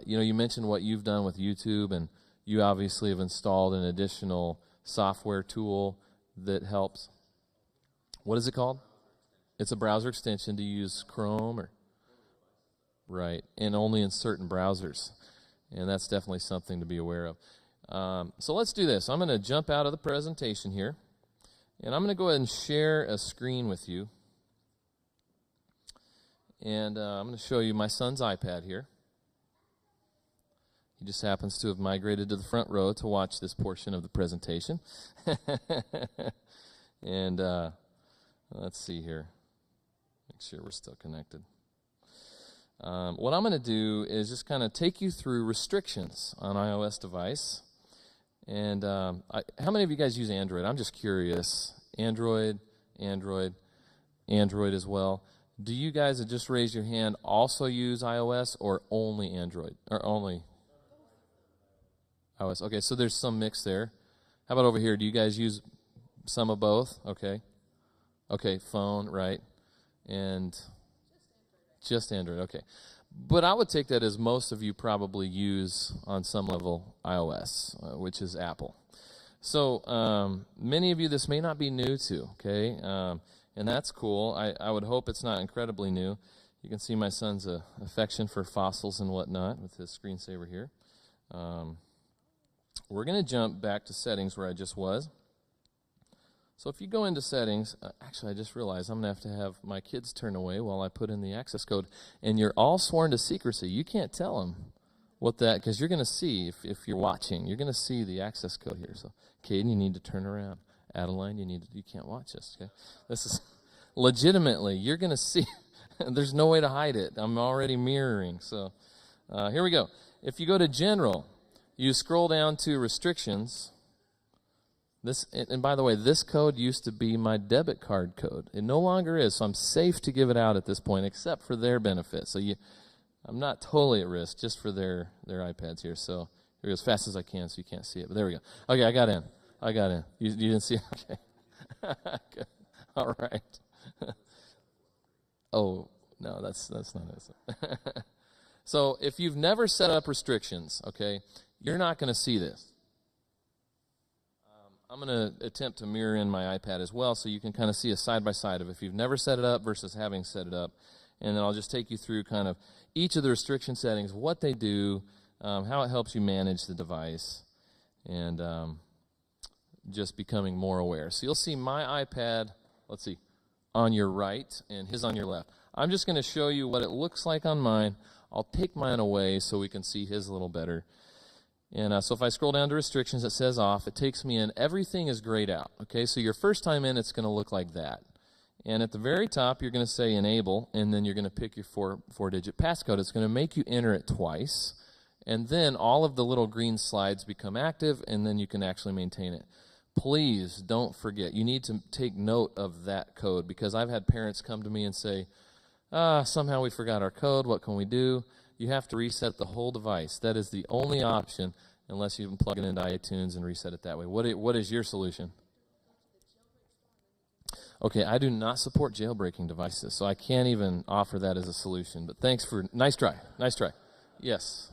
You mentioned what you've done with YouTube, and you obviously have installed an additional software tool that helps. What is it called? It's a browser extension to use Chrome or right, and only in certain browsers, and that's definitely something to be aware of. So let's do this. I'm going to jump out of the presentation here, and I'm going to go ahead and share a screen with you, and I'm going to show you my son's iPad here. He just happens to have migrated to the front row to watch this portion of the presentation. And let's see here. Make sure we're still connected. What I'm going to do is just kind of take you through restrictions on iOS device. And how many of you guys use Android? I'm just curious. Android as well. Do you guys that just raise your hand also use iOS or only Android? Or only iOS? Okay, so there's some mix there. How about over here? Do you guys use some of both? Okay. Okay, phone, right. And just Android, okay. But I would take that as most of you probably use on some level iOS, which is Apple. So many of you this may not be new to, okay? And that's cool. I would hope it's not incredibly new. You can see my son's affection for fossils and whatnot with his screensaver here. We're going to jump back to settings where I just was. So if you go into settings, actually I just realized I'm going to have my kids turn away while I put in the access code. And you're all sworn to secrecy. You can't tell them what that, because you're going to see, if you're watching, you're going to see the access code here. So Caden, you need to turn around. Adeline, you can't watch this, okay? This is legitimately, you're going to see, there's no way to hide it. I'm already mirroring. So here we go. If you go to General, you scroll down to Restrictions. This, and by the way, this code used to be my debit card code. It no longer is, so I'm safe to give it out at this point, except for their benefit. So I'm not totally at risk, just for their iPads here. So here we go, as fast as I can so you can't see it. But there we go. Okay, I got in. You didn't see it? Okay. Good. All right. Oh, no, that's not it. So if you've never set up restrictions, okay, you're not going to see this. I'm going to attempt to mirror in my iPad as well so you can kind of see a side-by-side of if you've never set it up versus having set it up. And then I'll just take you through kind of each of the restriction settings, what they do, how it helps you manage the device, and just becoming more aware. So you'll see my iPad, let's see, on your right and his on your left. I'm just going to show you what it looks like on mine. I'll take mine away so we can see his a little better. And so if I scroll down to restrictions, it says off. It takes me in. Everything is grayed out. Okay, so your first time in, it's going to look like that. And at the very top, you're going to say enable, and then you're going to pick your four-digit passcode. It's going to make you enter it twice. And then all of the little green slides become active, and then you can actually maintain it. Please don't forget. You need to take note of that code, because I've had parents come to me and say, somehow we forgot our code. What can we do? You have to reset the whole device. That is the only option, unless you can plug it into iTunes and reset it that way. What is your solution? Okay, I do not support jailbreaking devices, so I can't even offer that as a solution. But thanks for, nice try. Yes.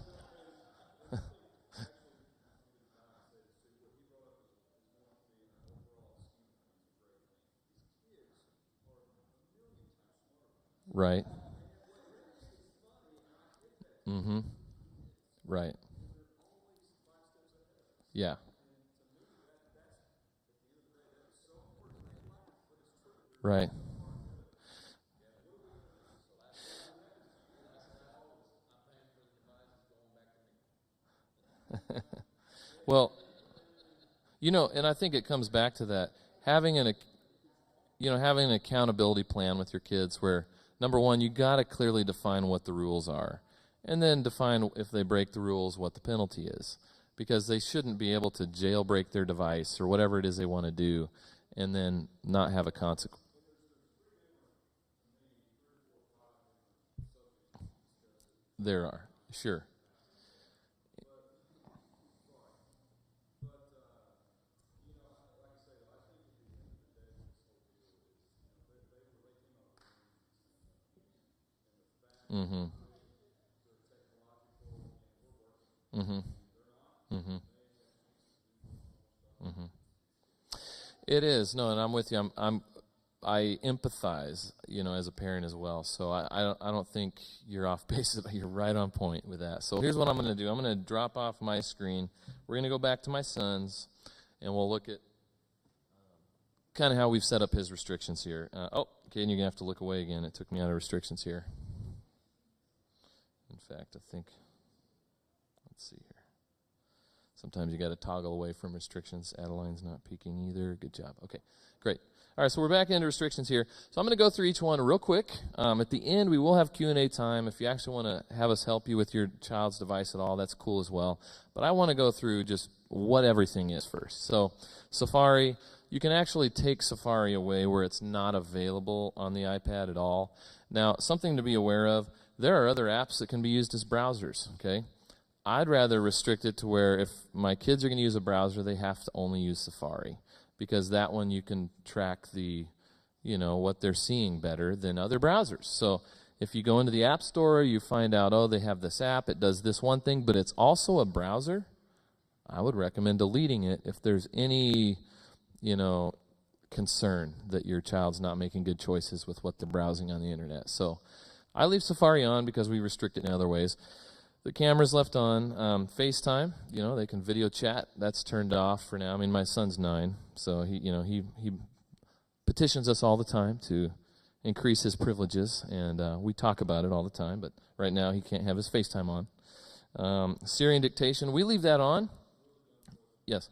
Right. Mm-hmm. Right. Yeah. Right. Well, and I think it comes back to that, having having an accountability plan with your kids where, number one, you got to clearly define what the rules are, and then define, if they break the rules, what the penalty is, because they shouldn't be able to jailbreak their device or whatever it is they want to do and then not have a consequence. There are, sure. Mm-hmm. Mm-hmm. Mm-hmm. Mm-hmm. It is. No, and I'm with you. I empathize, as a parent as well. So I don't think you're off base. You're right on point with that. So here's what I'm going to do. I'm going to drop off my screen. We're going to go back to my son's, and we'll look at kind of how we've set up his restrictions here. Okay, and you're going to have to look away again. It took me out of restrictions here. In fact, I think, let's see here. Sometimes you got to toggle away from restrictions. Adeline's not peeking either. Good job. Okay, great. All right, so we're back into restrictions here. So I'm going to go through each one real quick. At the end, we will have Q&A time. If you actually want to have us help you with your child's device at all, that's cool as well. But I want to go through just what everything is first. So Safari, you can actually take Safari away where it's not available on the iPad at all. Now, something to be aware of, there are other apps that can be used as browsers, okay? I'd rather restrict it to where if my kids are going to use a browser, they have to only use Safari, because that one you can track what they're seeing better than other browsers. So if you go into the App Store, you find out, they have this app, it does this one thing, but it's also a browser, I would recommend deleting it if there's any, concern that your child's not making good choices with what they're browsing on the internet. So I leave Safari on because we restrict it in other ways. The camera's left on. FaceTime, they can video chat. That's turned off for now. I mean, my son's 9, so he petitions us all the time to increase his privileges, and we talk about it all the time. But right now, he can't have his FaceTime on. Syrian dictation, we leave that on. Yes.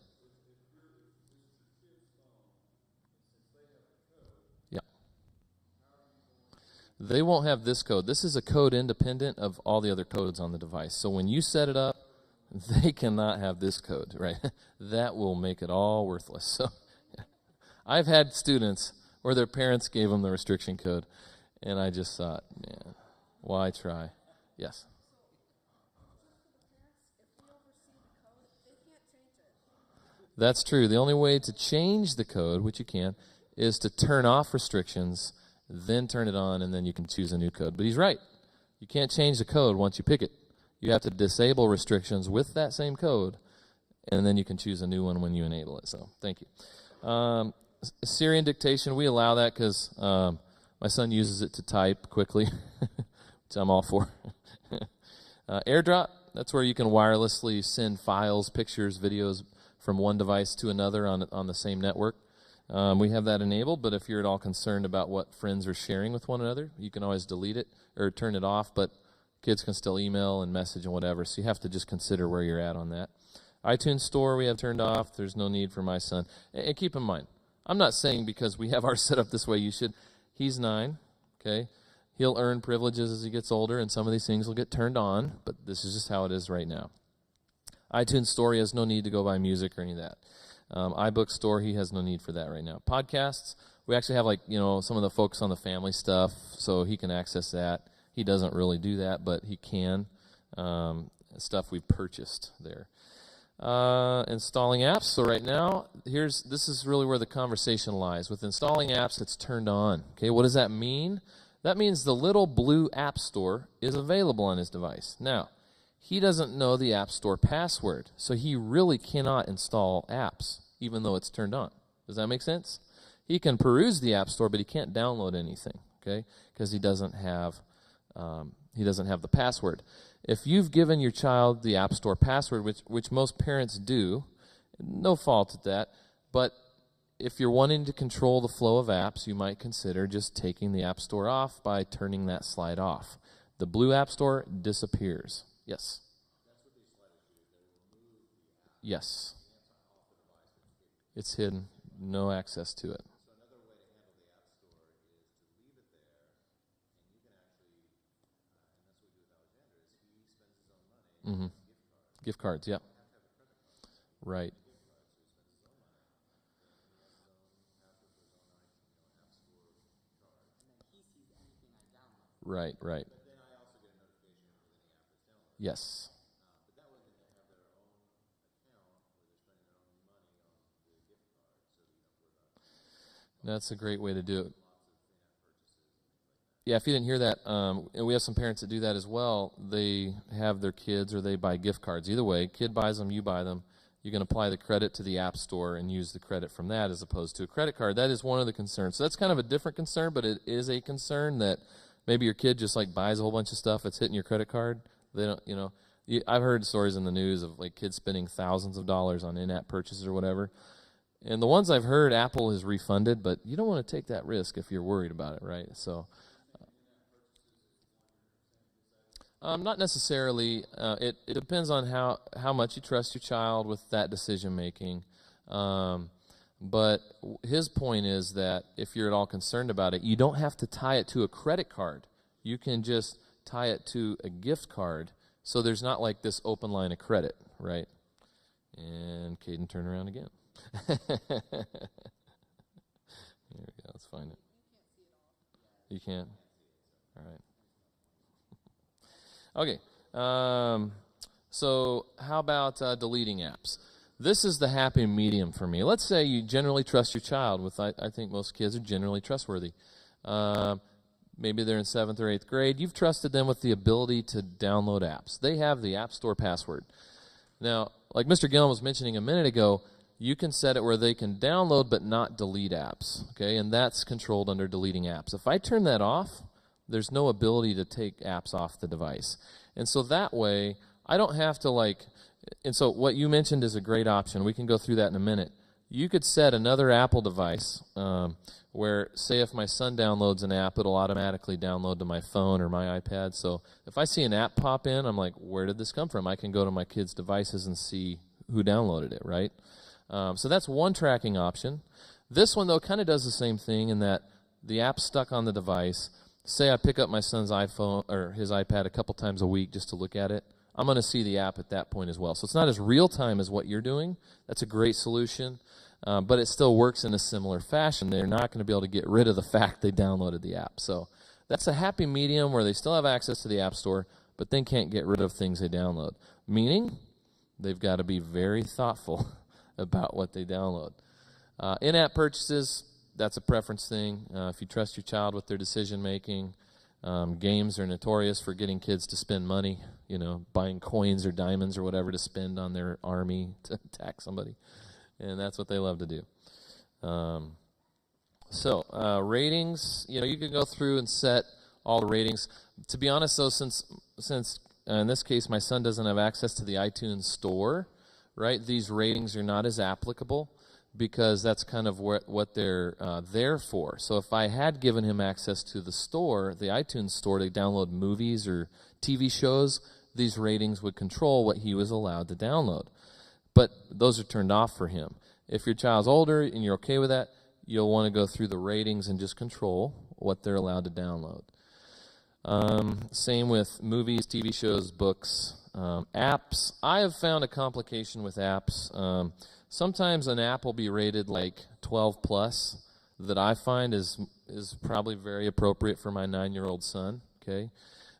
Yeah. They won't have this code. This is a code independent of all the other codes on the device. So when you set it up, they cannot have this code, right? That will make it all worthless. So I've had students where their parents gave them the restriction code, and I just thought, man, why try? Yes. That's true. The only way to change the code, which you can, is to turn off restrictions, then turn it on, and then you can choose a new code. But he's right. You can't change the code once you pick it. You have to disable restrictions with that same code, and then you can choose a new one when you enable it. So thank you. Syrian dictation, we allow that because my son uses it to type quickly, which I'm all for. AirDrop, that's where you can wirelessly send files, pictures, videos from one device to another on the same network. We have that enabled, but if you're at all concerned about what friends are sharing with one another, you can always delete it or turn it off, but kids can still email and message and whatever, so you have to just consider where you're at on that. iTunes Store we have turned off. There's no need for my son. And keep in mind, I'm not saying because we have ours set up this way you should. He's 9, okay? He'll earn privileges as he gets older, and some of these things will get turned on, but this is just how it is right now. iTunes Store, he has no need to go buy music or any of that. iBook Store, he has no need for that right now. Podcasts, we actually have some of the focus on the family stuff, so he can access that. He doesn't really do that, but he can. Stuff we've purchased there. Installing apps. So right now, this is really where the conversation lies. With installing apps, it's turned on. Okay, what does that mean? That means the little blue app store is available on his device. Now, he doesn't know the App Store password, so he really cannot install apps, even though it's turned on. Does that make sense? He can peruse the App Store, but he can't download anything, okay, because he doesn't have the password. If you've given your child the App Store password, which most parents do, no fault at that, but if you're wanting to control the flow of apps, you might consider just taking the App Store off by turning that slide off. The blue App Store disappears. Yes. Yes. It's hidden. No access to it. Mm-hmm. Gift cards, yeah. Right. Right, right. Yes. That's a great way to do it. Yeah, if you didn't hear that, and we have some parents that do that as well. They have their kids or they buy gift cards. Either way, kid buys them, you buy them. you can apply the credit to the App Store and use the credit from that as opposed to a credit card. That is one of the concerns. So that's kind of a different concern, but it is a concern that maybe your kid just like buys a whole bunch of stuff that's hitting your credit card. They don't, I've heard stories in the news of like kids spending thousands of dollars on in-app purchases or whatever. And the ones I've heard, Apple has refunded, but you don't want to take that risk if you're worried about it, right? So, not necessarily. It depends on how much you trust your child with that decision making. But his point is that if you're at all concerned about it, you don't have to tie it to a credit card. You can just tie it to a gift card. So there's not like this open line of credit, right? And Caden, turn around again. Here we go. Let's find it. You can't? All right. Okay. So how about deleting apps? This is the happy medium for me. Let's say you generally trust your child with, I think most kids are generally trustworthy. Maybe they're in 7th or 8th grade. You've trusted them with the ability to download apps. They have the App Store password. Now, like Mr. Gilliam was mentioning a minute ago, you can set it where they can download but not delete apps, okay? And that's controlled under deleting apps. If I turn that off, there's no ability to take apps off the device. And so that way, I don't have to and so what you mentioned is a great option. We can go through that in a minute. You could set another Apple device where, say, if my son downloads an app, it'll automatically download to my phone or my iPad. So if I see an app pop in, I'm like, where did this come from? I can go to my kids' devices and see who downloaded it, right? So that's one tracking option. This one, though, kind of does the same thing in that the app's stuck on the device. Say I pick up my son's iPhone or his iPad a couple times a week just to look at it. I'm going to see the app at that point as well. So it's not as real time as what you're doing. That's a great solution. But it still works in a similar fashion. They're not going to be able to get rid of the fact they downloaded the app. So that's a happy medium where they still have access to the App Store, but they can't get rid of things they download. Meaning, they've got to be very thoughtful about what they download. In-app purchases, that's a preference thing. If you trust your child with their decision-making, games are notorious for getting kids to spend money, buying coins or diamonds or whatever to spend on their army to attack somebody. And that's what they love to do. Ratings, you can go through and set all the ratings. To be honest, though, since in this case my son doesn't have access to the iTunes store, right, these ratings are not as applicable because that's kind of what they're there for. So if I had given him access to the store, the iTunes store, to download movies or TV shows, these ratings would control what he was allowed to download. But those are turned off for him. If your child's older and you're okay with that, you'll want to go through the ratings and just control what they're allowed to download. Same with movies, TV shows, books, apps. I have found a complication with apps. Sometimes an app will be rated like 12 plus that I find is probably very appropriate for my 9-year-old son. Okay,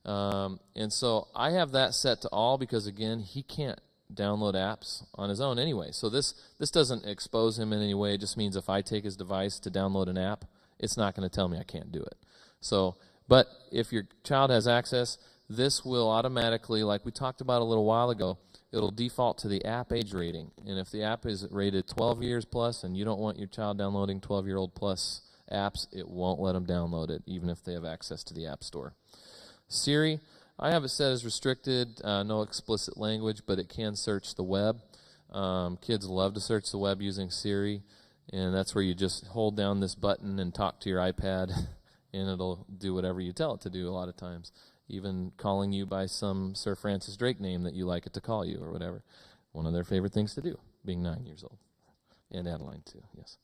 and so I have that set to all because again he can't download apps on his own anyway. So this doesn't expose him in any way. It just means if I take his device to download an app, it's not going to tell me I can't do it. So, but if your child has access, this will automatically, like we talked about a little while ago, it'll default to the app age rating. And if the app is rated 12 years plus and you don't want your child downloading 12-year-old plus apps, it won't let them download it, even if they have access to the App Store. Siri, I have it set as restricted, no explicit language, but it can search the web. Kids love to search the web using Siri, and that's where you just hold down this button and talk to your iPad, and it'll do whatever you tell it to do a lot of times, even calling you by some Sir Francis Drake name that you like it to call you or whatever. One of their favorite things to do, being 9 years old. And Adeline, too, yes.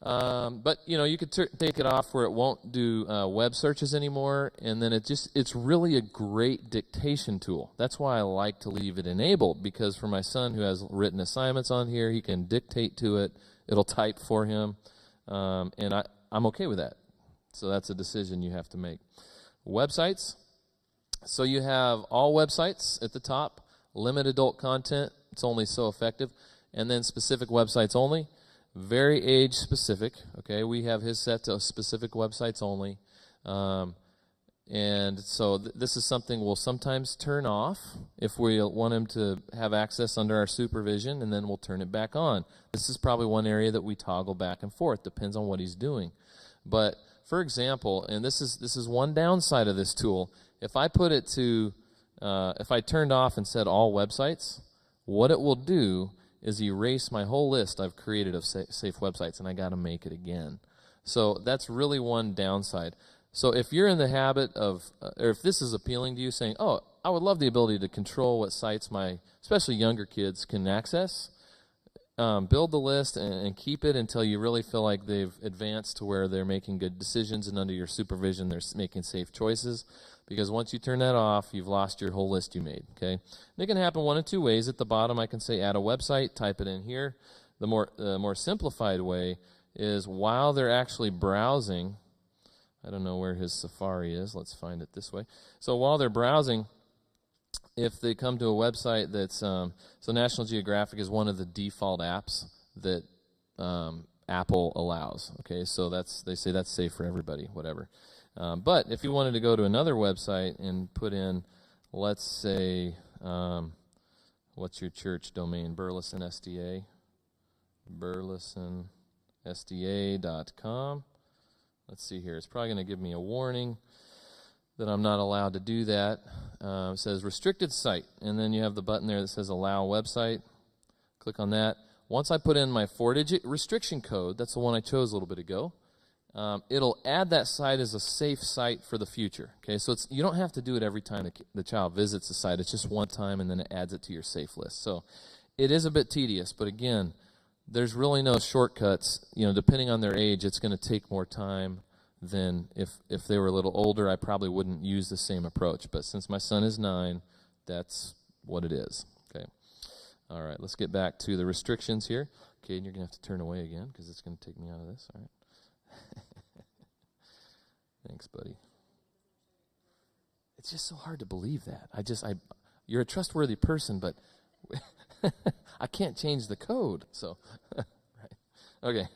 But you could take it off where it won't do web searches anymore, and then it's really a great dictation tool. That's why I like to leave it enabled, because for my son who has written assignments on here, he can dictate to it. It'll type for him, and I'm okay with that. So that's a decision you have to make. Websites. So you have all websites at the top, limit adult content, it's only so effective, and then specific websites only. Very age specific, okay? We have his set to specific websites only. And so this is something we'll sometimes turn off if we want him to have access under our supervision, and then we'll turn it back on. This is probably one area that we toggle back and forth. Depends on what he's doing. But for example, and this is one downside of this tool. If I put it to, if I turned off and said all websites, what it will do is erase my whole list I've created of safe websites, and I got to make it again. So that's really one downside. So if you're in the habit of, or if this is appealing to you, saying, oh, I would love the ability to control what sites my, especially younger kids, can access, build the list and keep it until you really feel like they've advanced to where they're making good decisions, and under your supervision they're making safe choices. Because once you turn that off, you've lost your whole list you made, okay? And it can happen one of two ways. At the bottom I can say add a website, type it in here. The more simplified way is while they're actually browsing, I don't know where his Safari is. Let's find it this way. So while they're browsing, if they come to a website that's, so National Geographic is one of the default apps that Apple allows. Okay, so they say that's safe for everybody, whatever. But if you wanted to go to another website and put in, let's say, what's your church domain? Burleson SDA. burlesonsda.com. Let's see here. It's probably going to give me a warning that I'm not allowed to do that. It says restricted site, and then you have the button there that says allow website. Click on that. Once I put in my 4-digit restriction code, that's the one I chose a little bit ago, it'll add that site as a safe site for the future. Okay, so you don't have to do it every time the child visits the site. It's just one time, and then it adds it to your safe list. So it is a bit tedious, but again, there's really no shortcuts. You know, depending on their age, it's going to take more time than if they were a little older. I probably wouldn't use the same approach. But since my son is 9, that's what it is. Okay. All right, let's get back to the restrictions here. Okay, and you're going to have to turn away again because it's going to take me out of this. All right. Thanks, buddy. It's just so hard to believe that. You're a trustworthy person, but I can't change the code. So, right. Okay.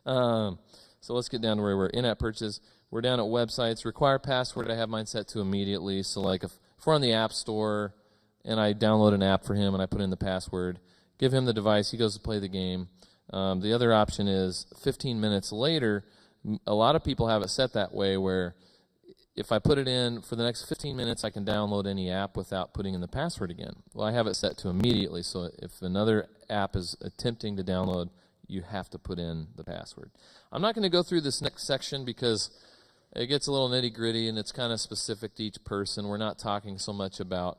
So let's get down to where we're in-app purchase. We're down at websites. Require password. I have mine set to immediately. So like if we're on the App Store and I download an app for him and I put in the password, give him the device, he goes to play the game. The other option is 15 minutes later. A lot of people have it set that way where if I put it in for the next 15 minutes, I can download any app without putting in the password again. Well, I have it set to immediately, so if another app is attempting to download, you have to put in the password. I'm not going to go through this next section because it gets a little nitty-gritty and it's kind of specific to each person. We're not talking so much about,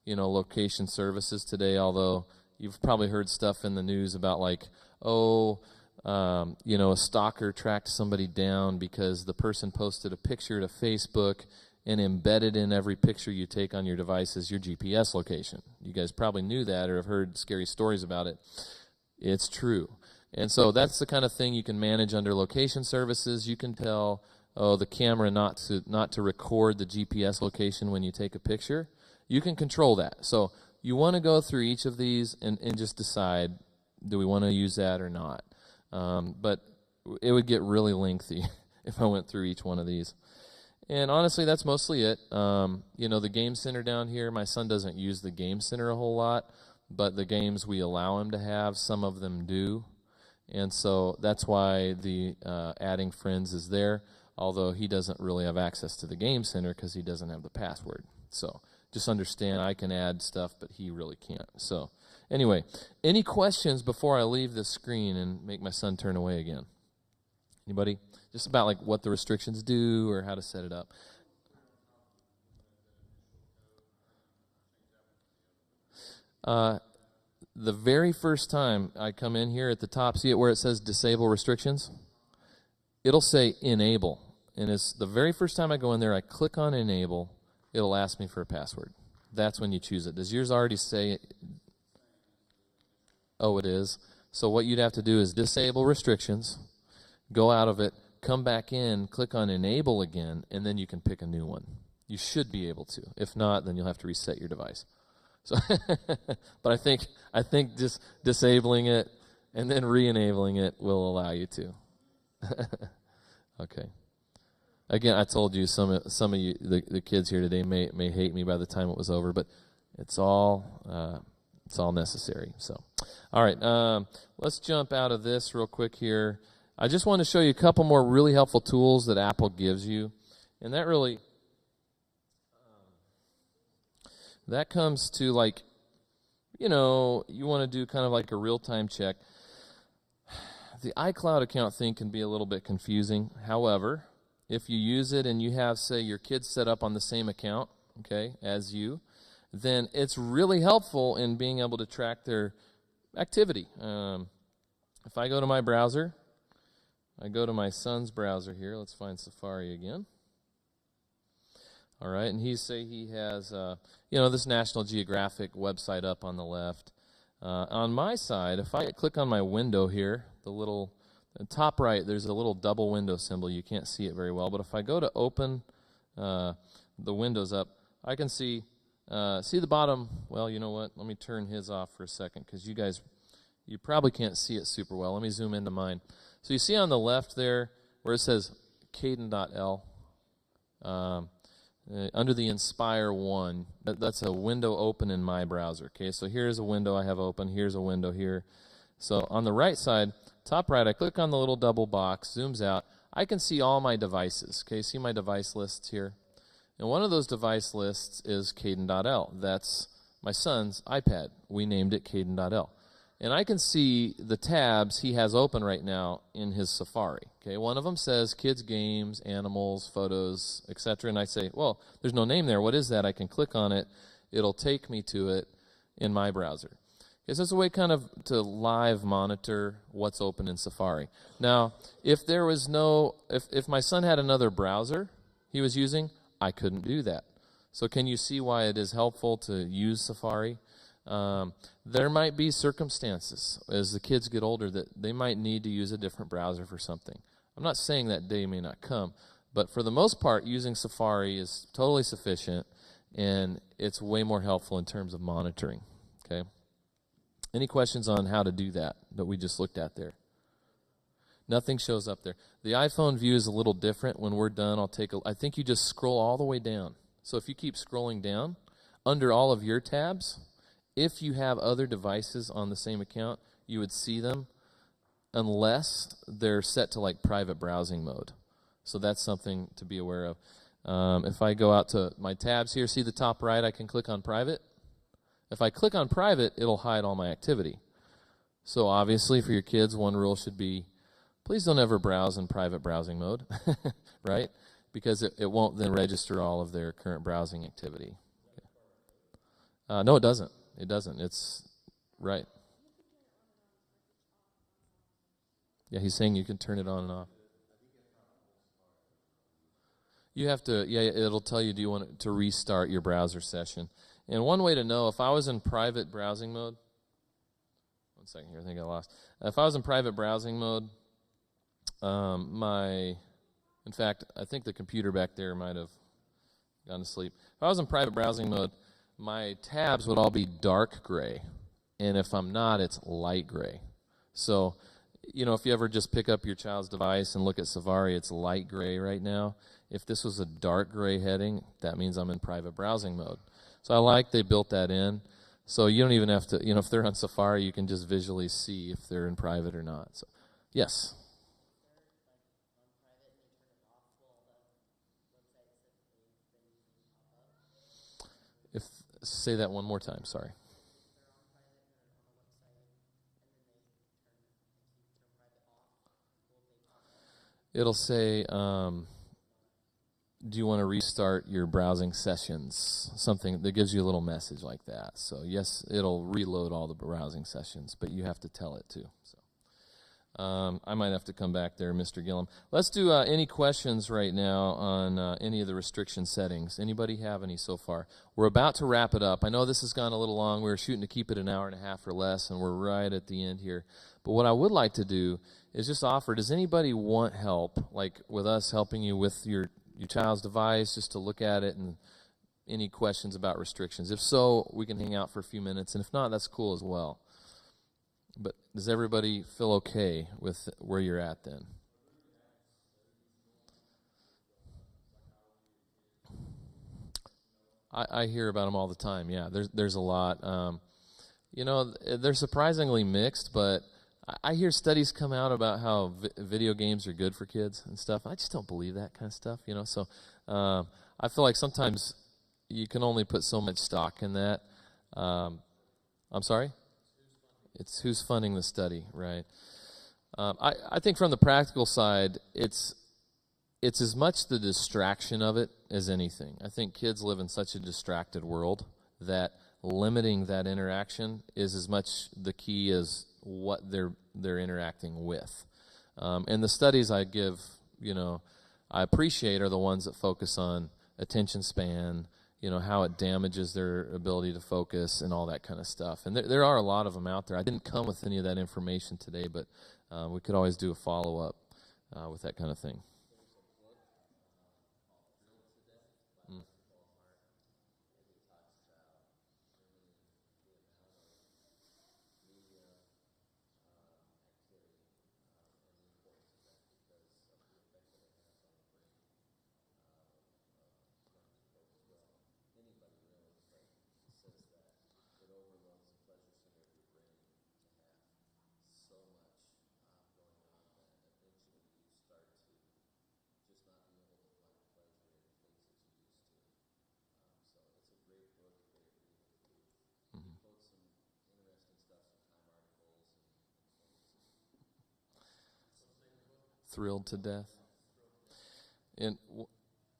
location services today, although you've probably heard stuff in the news about like, a stalker tracked somebody down because the person posted a picture to Facebook, and embedded in every picture you take on your device is your GPS location. You guys probably knew that or have heard scary stories about it. It's true. And so that's the kind of thing you can manage under location services. You can tell, the camera not to record the GPS location when you take a picture. You can control that. So you want to go through each of these and just decide, do we want to use that or not? But it would get really lengthy if I went through each one of these. And honestly, that's mostly it. The game center down here, my son doesn't use the game center a whole lot, but the games we allow him to have, some of them do. And so that's why the adding friends is there, although he doesn't really have access to the game center because he doesn't have the password. So just understand I can add stuff, but he really can't. So anyway, any questions before I leave this screen and make my son turn away again? Anybody? Just about like what the restrictions do or how to set it up. The very first time I come in here at the top, see it where it says disable restrictions? It'll say enable. And it's the very first time I go in there, I click on enable, it'll ask me for a password. That's when you choose it. Does yours already say? Oh, it is. So what you'd have to do is disable restrictions, go out of it, come back in, click on enable again, and then you can pick a new one. You should be able to. If not, then you'll have to reset your device. So, but I think just disabling it and then re-enabling it will allow you to. Okay. Again, I told you some of you, the kids here today may hate me by the time it was over, but it's all necessary. So, all right, let's jump out of this real quick here. I just want to show you a couple more really helpful tools that Apple gives you, and that really that comes to, like, you want to do kind of like a real-time check. The iCloud account thing can be a little bit confusing. However, if you use it and you have, say, your kids set up on the same account, okay, as you, then it's really helpful in being able to track their activity. If I go to my browser, I go to my son's browser here. Let's find Safari again. All right, and he has, this National Geographic website up on the left. On my side, if I click on my window here, the top right, there's a little double window symbol. You can't see it very well, but if I go to open the windows up, I can see the bottom. Well, you know what? Let me turn his off for a second, because you probably can't see it super well. Let me zoom into mine. So you see on the left there where it says Caden.l, under the Inspire 1, that's a window open in my browser. Okay, so here's a window I have open. Here's a window here. So on the right side, top right, I click on the little double box, zooms out. I can see all my devices. Okay, see my device lists here? And one of those device lists is Caden.l. That's my son's iPad. We named it Caden.l. And I can see the tabs he has open right now in his Safari. Okay, one of them says kids, games, animals, photos, etc. And I say, well, there's no name there. What is that? I can click on it. It'll take me to it in my browser. Okay, so it's a way kind of to live monitor what's open in Safari. Now, if my son had another browser he was using, I couldn't do that. So can you see why it is helpful to use Safari? There might be circumstances as the kids get older that they might need to use a different browser for something. I'm not saying that day may not come, but for the most part, using Safari is totally sufficient, and it's way more helpful in terms of monitoring. Okay. Any questions on how to do that we just looked at there? Nothing shows up there. The iPhone view is a little different. When we're done, I think you just scroll all the way down. So if you keep scrolling down, under all of your tabs, if you have other devices on the same account, you would see them unless they're set to like private browsing mode. So that's something to be aware of. If I go out to my tabs here, see the top right, I can click on private. If I click on private, it'll hide all my activity. So obviously for your kids, one rule should be, please don't ever browse in private browsing mode, right? Because it won't then register all of their current browsing activity. No, it doesn't. It doesn't. It's right. Yeah, he's saying you can turn it on and off. You have to, it'll tell you, do you want to restart your browser session? And one way to know, if I was in private browsing mode, one second here, I think I lost. If I was in private browsing mode, in fact, I think the computer back there might have gone to sleep. If I was in private browsing mode, my tabs would all be dark gray, and if I'm not, it's light gray. So, if you ever just pick up your child's device and look at Safari, it's light gray right now. If this was a dark gray heading, that means I'm in private browsing mode. So I like they built that in, so you don't even have to, if they're on Safari, you can just visually see if they're in private or not. So, yes? Say that one more time, sorry. It'll say, do you want to restart your browsing sessions? Something that gives you a little message like that. So yes, it'll reload all the browsing sessions, but you have to tell it too. So I might have to come back there, Mr. Gilliam. Let's do any questions right now on any of the restriction settings. Anybody have any so far? We're about to wrap it up. I know this has gone a little long. We were shooting to keep it an hour and a half or less, and we're right at the end here. But what I would like to do is just offer, does anybody want help, like with us helping you with your child's device, just to look at it, and any questions about restrictions? If so, we can hang out for a few minutes, and if not, that's cool as well. But does everybody feel okay with where you're at then? I hear about them all the time. Yeah, there's a lot. They're surprisingly mixed, but I hear studies come out about how video games are good for kids and stuff. I just don't believe that kind of stuff, So I feel like sometimes you can only put so much stock in that. I'm sorry? It's who's funding the study, right? I think from the practical side, it's as much the distraction of it as anything. I think kids live in such a distracted world that limiting that interaction is as much the key as what they're interacting with. And the studies I give, I appreciate are the ones that focus on attention span, how it damages their ability to focus and all that kind of stuff. And there are a lot of them out there. I didn't come with any of that information today, but we could always do a follow-up with that kind of thing. Thrilled to death. And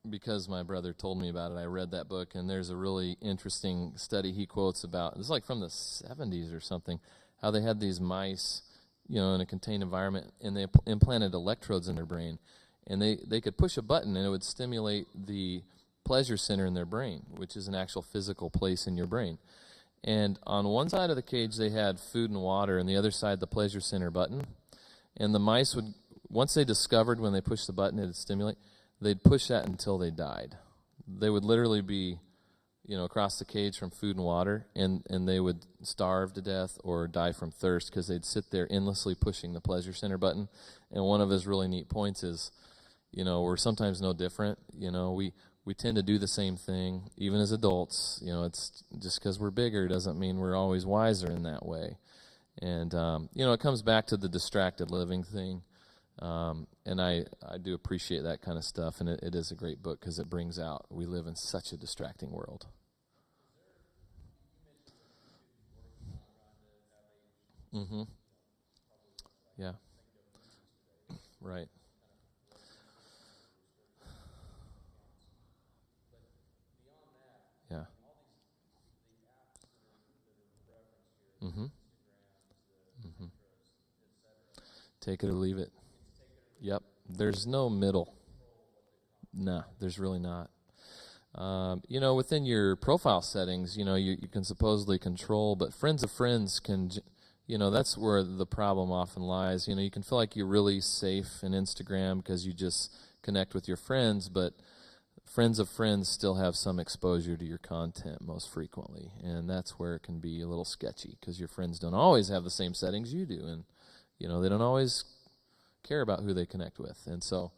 because my brother told me about it, I read that book, and there's a really interesting study he quotes about. It's like from the 70s or something, how they had these mice, in a contained environment, and they implanted electrodes in their brain, and they could push a button, and it would stimulate the pleasure center in their brain, which is an actual physical place in your brain. And on one side of the cage, they had food and water, and the other side, the pleasure center button. And the mice would, once they discovered when they pushed the button it would stimulate, they'd push that until they died. They would literally be, across the cage from food and water, and they would starve to death or die from thirst because they'd sit there endlessly pushing the pleasure center button. And one of his really neat points is, we're sometimes no different. We tend to do the same thing, even as adults. It's just because we're bigger doesn't mean we're always wiser in that way. And, it comes back to the distracted living thing. And I do appreciate that kind of stuff, and it is a great book because it brings out we live in such a distracting world. Mm-hmm. Yeah. Right. Yeah. Mm-hmm. Mm-hmm. Take it or leave it. Yep. There's no middle. Nah, there's really not. Within your profile settings, you can supposedly control, but friends of friends can, that's where the problem often lies. You can feel like you're really safe in Instagram because you just connect with your friends, but friends of friends still have some exposure to your content most frequently, and that's where it can be a little sketchy because your friends don't always have the same settings you do, and, they don't always care about who they connect with. And so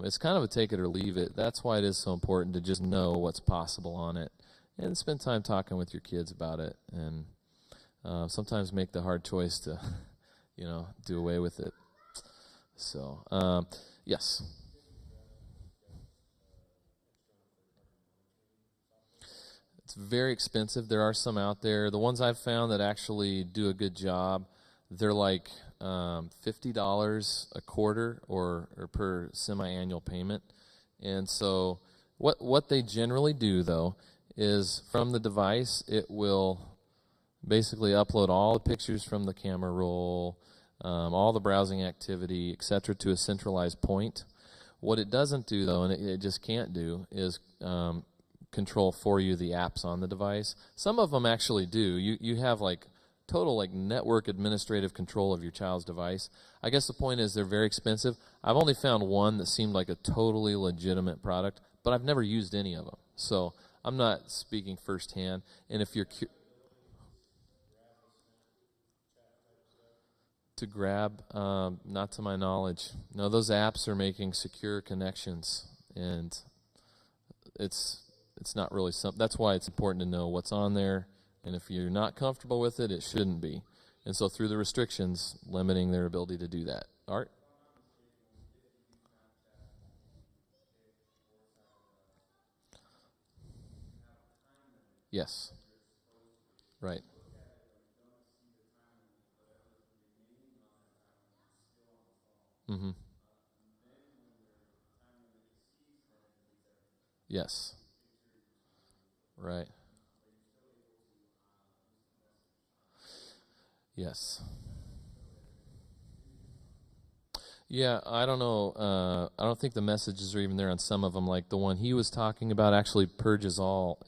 it's kind of a take it or leave it. That's why it is so important to just know what's possible on it and spend time talking with your kids about it, and sometimes make the hard choice to, do away with it. So, yes. It's very expensive. There are some out there. The ones I've found that actually do a good job, they're like $50 a quarter or per semi-annual payment. And so what they generally do, though, is from the device, it will basically upload all the pictures from the camera roll, all the browsing activity, etc., to a centralized point. What it doesn't do, though, and it just can't do, is control for you the apps on the device. Some of them actually do. You have like total like network administrative control of your child's device. I guess the point is they're very expensive. I've only found one that seemed like a totally legitimate product, but I've never used any of them. So I'm not speaking firsthand. And if you're to grab, not to my knowledge. No, those apps are making secure connections, and it's it's not really that's why it's important to know what's on there, and if you're not comfortable with it, it shouldn't be. And so through the restrictions, limiting their ability to do that. Art? Yes. Right. Mm-hmm. Yes. Right. Yes. Yeah, I don't know. I don't think the messages are even there on some of them. Like the one he was talking about actually purges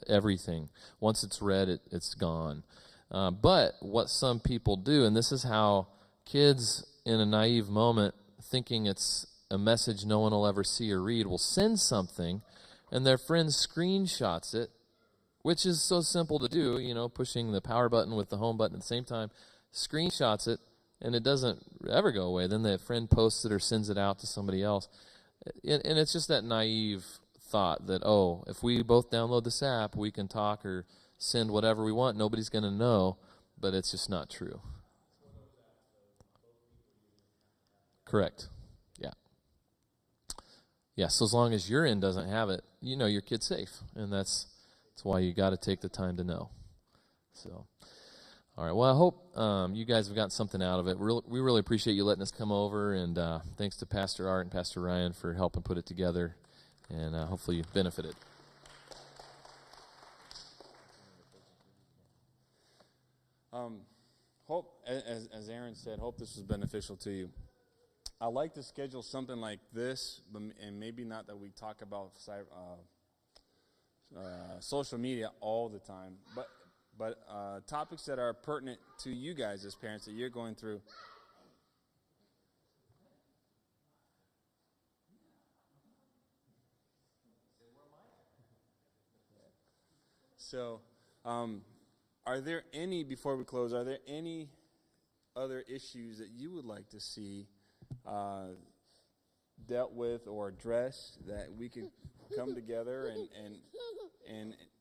everything. Once it's read, it's gone. But what some people do, and this is how kids in a naive moment, thinking it's a message no one will ever see or read, will send something, and their friend screenshots it, which is so simple to do, pushing the power button with the home button at the same time, screenshots it, and it doesn't ever go away. Then the friend posts it or sends it out to somebody else. And it's just that naive thought that, oh, if we both download this app, we can talk or send whatever we want. Nobody's going to know, but it's just not true. Correct. Yeah. Yeah, so as long as your end doesn't have it, your kid's safe. And that's why you got to take the time to know. So, all right. Well, I hope you guys have gotten something out of it. We really appreciate you letting us come over, and thanks to Pastor Art and Pastor Ryan for helping put it together, and hopefully you benefited. Hope, as Aaron said, hope this was beneficial to you. I like to schedule something like this, and maybe not that we talk about social media all the time, but topics that are pertinent to you guys as parents that you're going through. So, before we close, are there any other issues that you would like to see dealt with or addressed that we could come together and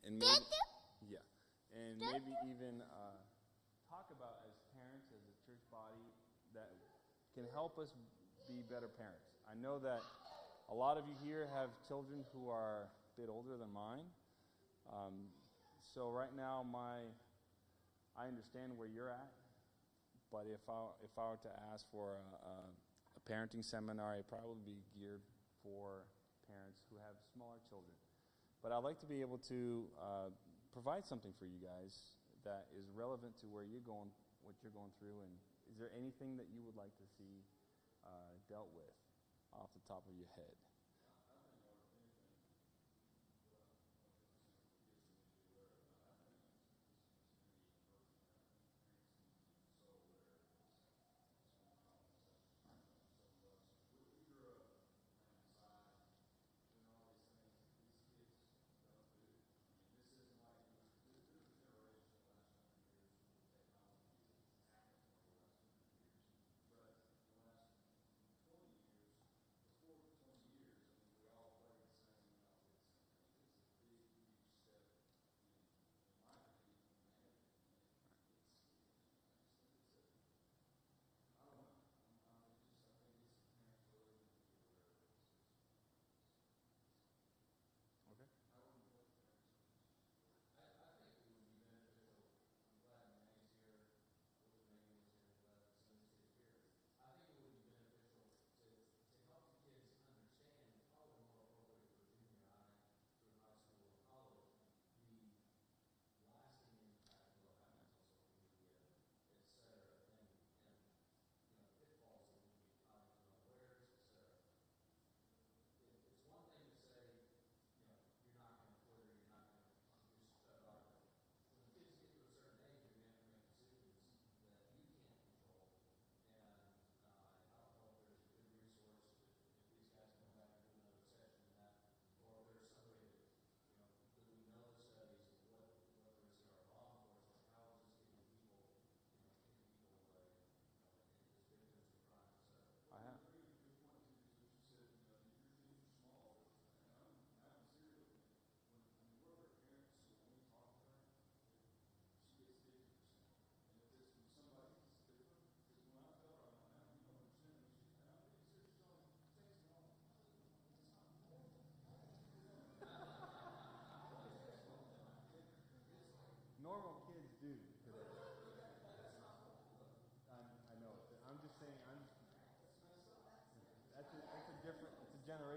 maybe, yeah, and maybe even talk about as parents, as a church body, that can help us be better parents. I know that a lot of you here have children who are a bit older than mine. So right now, I understand where you're at, but if I were to ask for a parenting seminar, it'd probably be geared for parents who have smaller children. But I'd like to be able to provide something for you guys that is relevant to where you're going, what you're going through, and is there anything that you would like to see dealt with off the top of your head?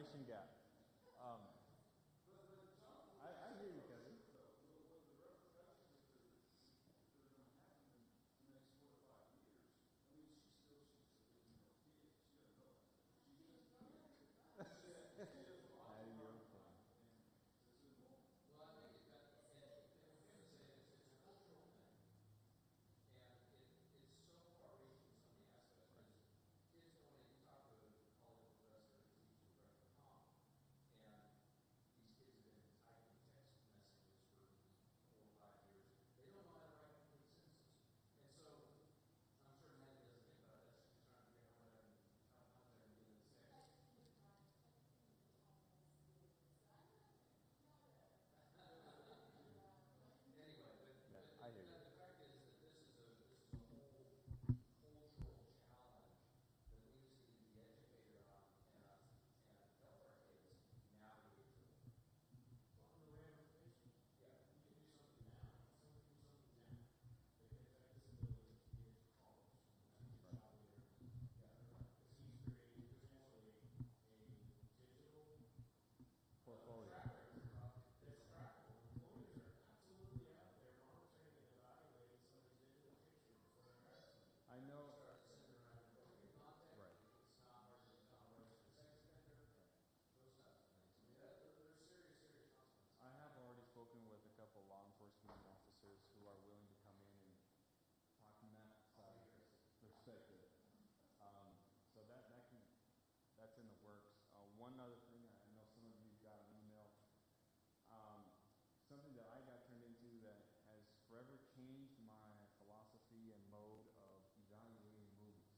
generation gap. I hear you, Kevin. I hear you. Portfolio. I know. Right. I have already spoken with a couple law enforcement officers who are willing to come in and talk from that side perspective. So that's in the works. One other thing, I know some of you got an email. Something that I got turned into that has forever changed my philosophy and mode of evaluating movies.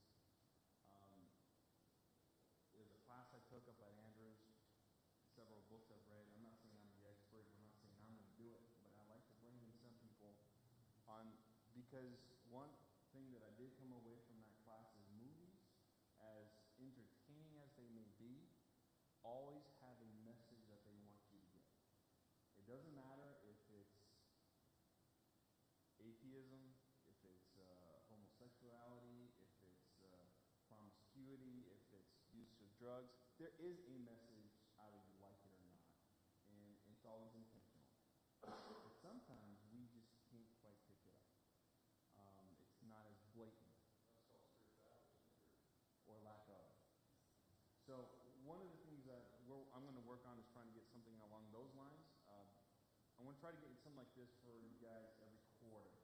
It was a class I took up at Andrews, several books I've read. I'm not saying I'm the expert. I'm not saying I'm going to do it, but I like to bring in some people on, because one thing that I did come away from that class is movies, as entertaining as they may be, always have a message that they want you to get. It doesn't matter if it's atheism, if it's homosexuality, if it's promiscuity, if it's use of drugs. There is a message, either you like it or not, and it's always intentional. But sometimes we just can't quite pick it up. It's not as blatant. Or lack of. So one of the things that I'm going to work on is trying to get something along those lines. I want to try to get something like this for you guys every quarter.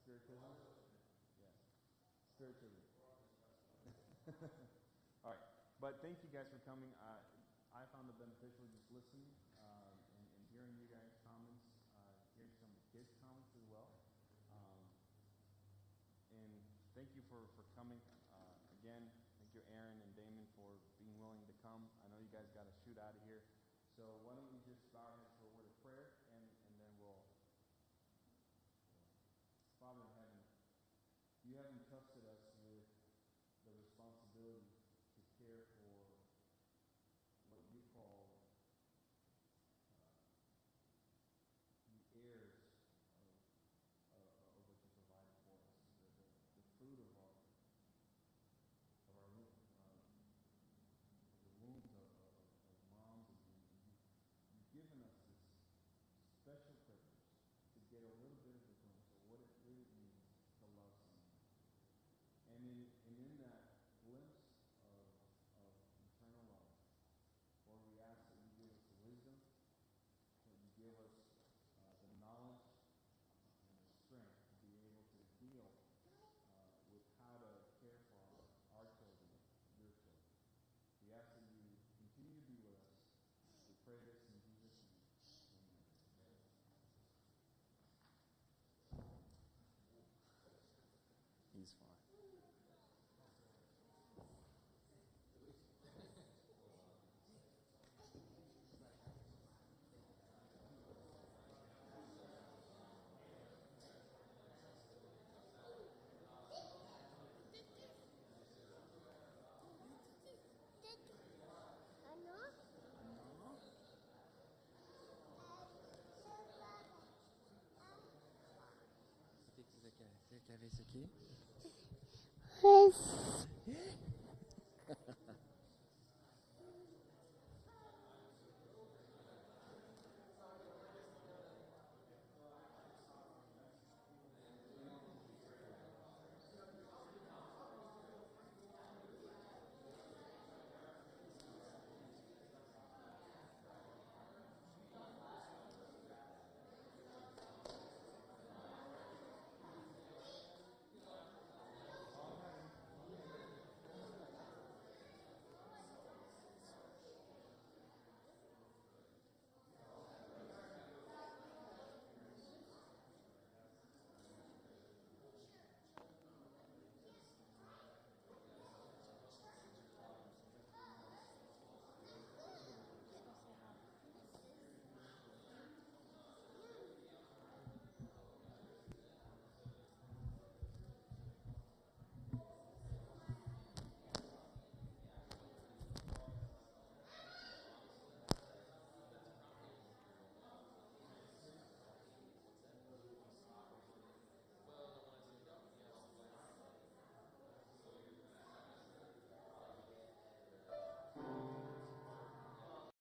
Spiritism? Yes. Spiritism. All right. But thank you guys for coming. I found it beneficial just listening and hearing you guys' comments, hearing some of the kids' comments as well. And thank you for coming. Again, thank you, Aaron and Damon, for being willing to come. I know you guys got to shoot out of here. So why don't we just bow our heads for a word of prayer, and then we'll... Father in heaven, you have entrusted us with the responsibility to care for what you call the heirs of what you provided for us, the fruit of our the wombs of moms, and you've given us this special privilege to get a little bit of the glimpse of what it really means to love someone. And in that glimpse of eternal love, Lord, we ask that you give us the wisdom, that you give us the knowledge and the strength to be able to deal with how to care for our children, your children. We ask that you continue to be with us. We pray this in Jesus' name. Amen. He's fine. Você quer ver isso aqui? Mas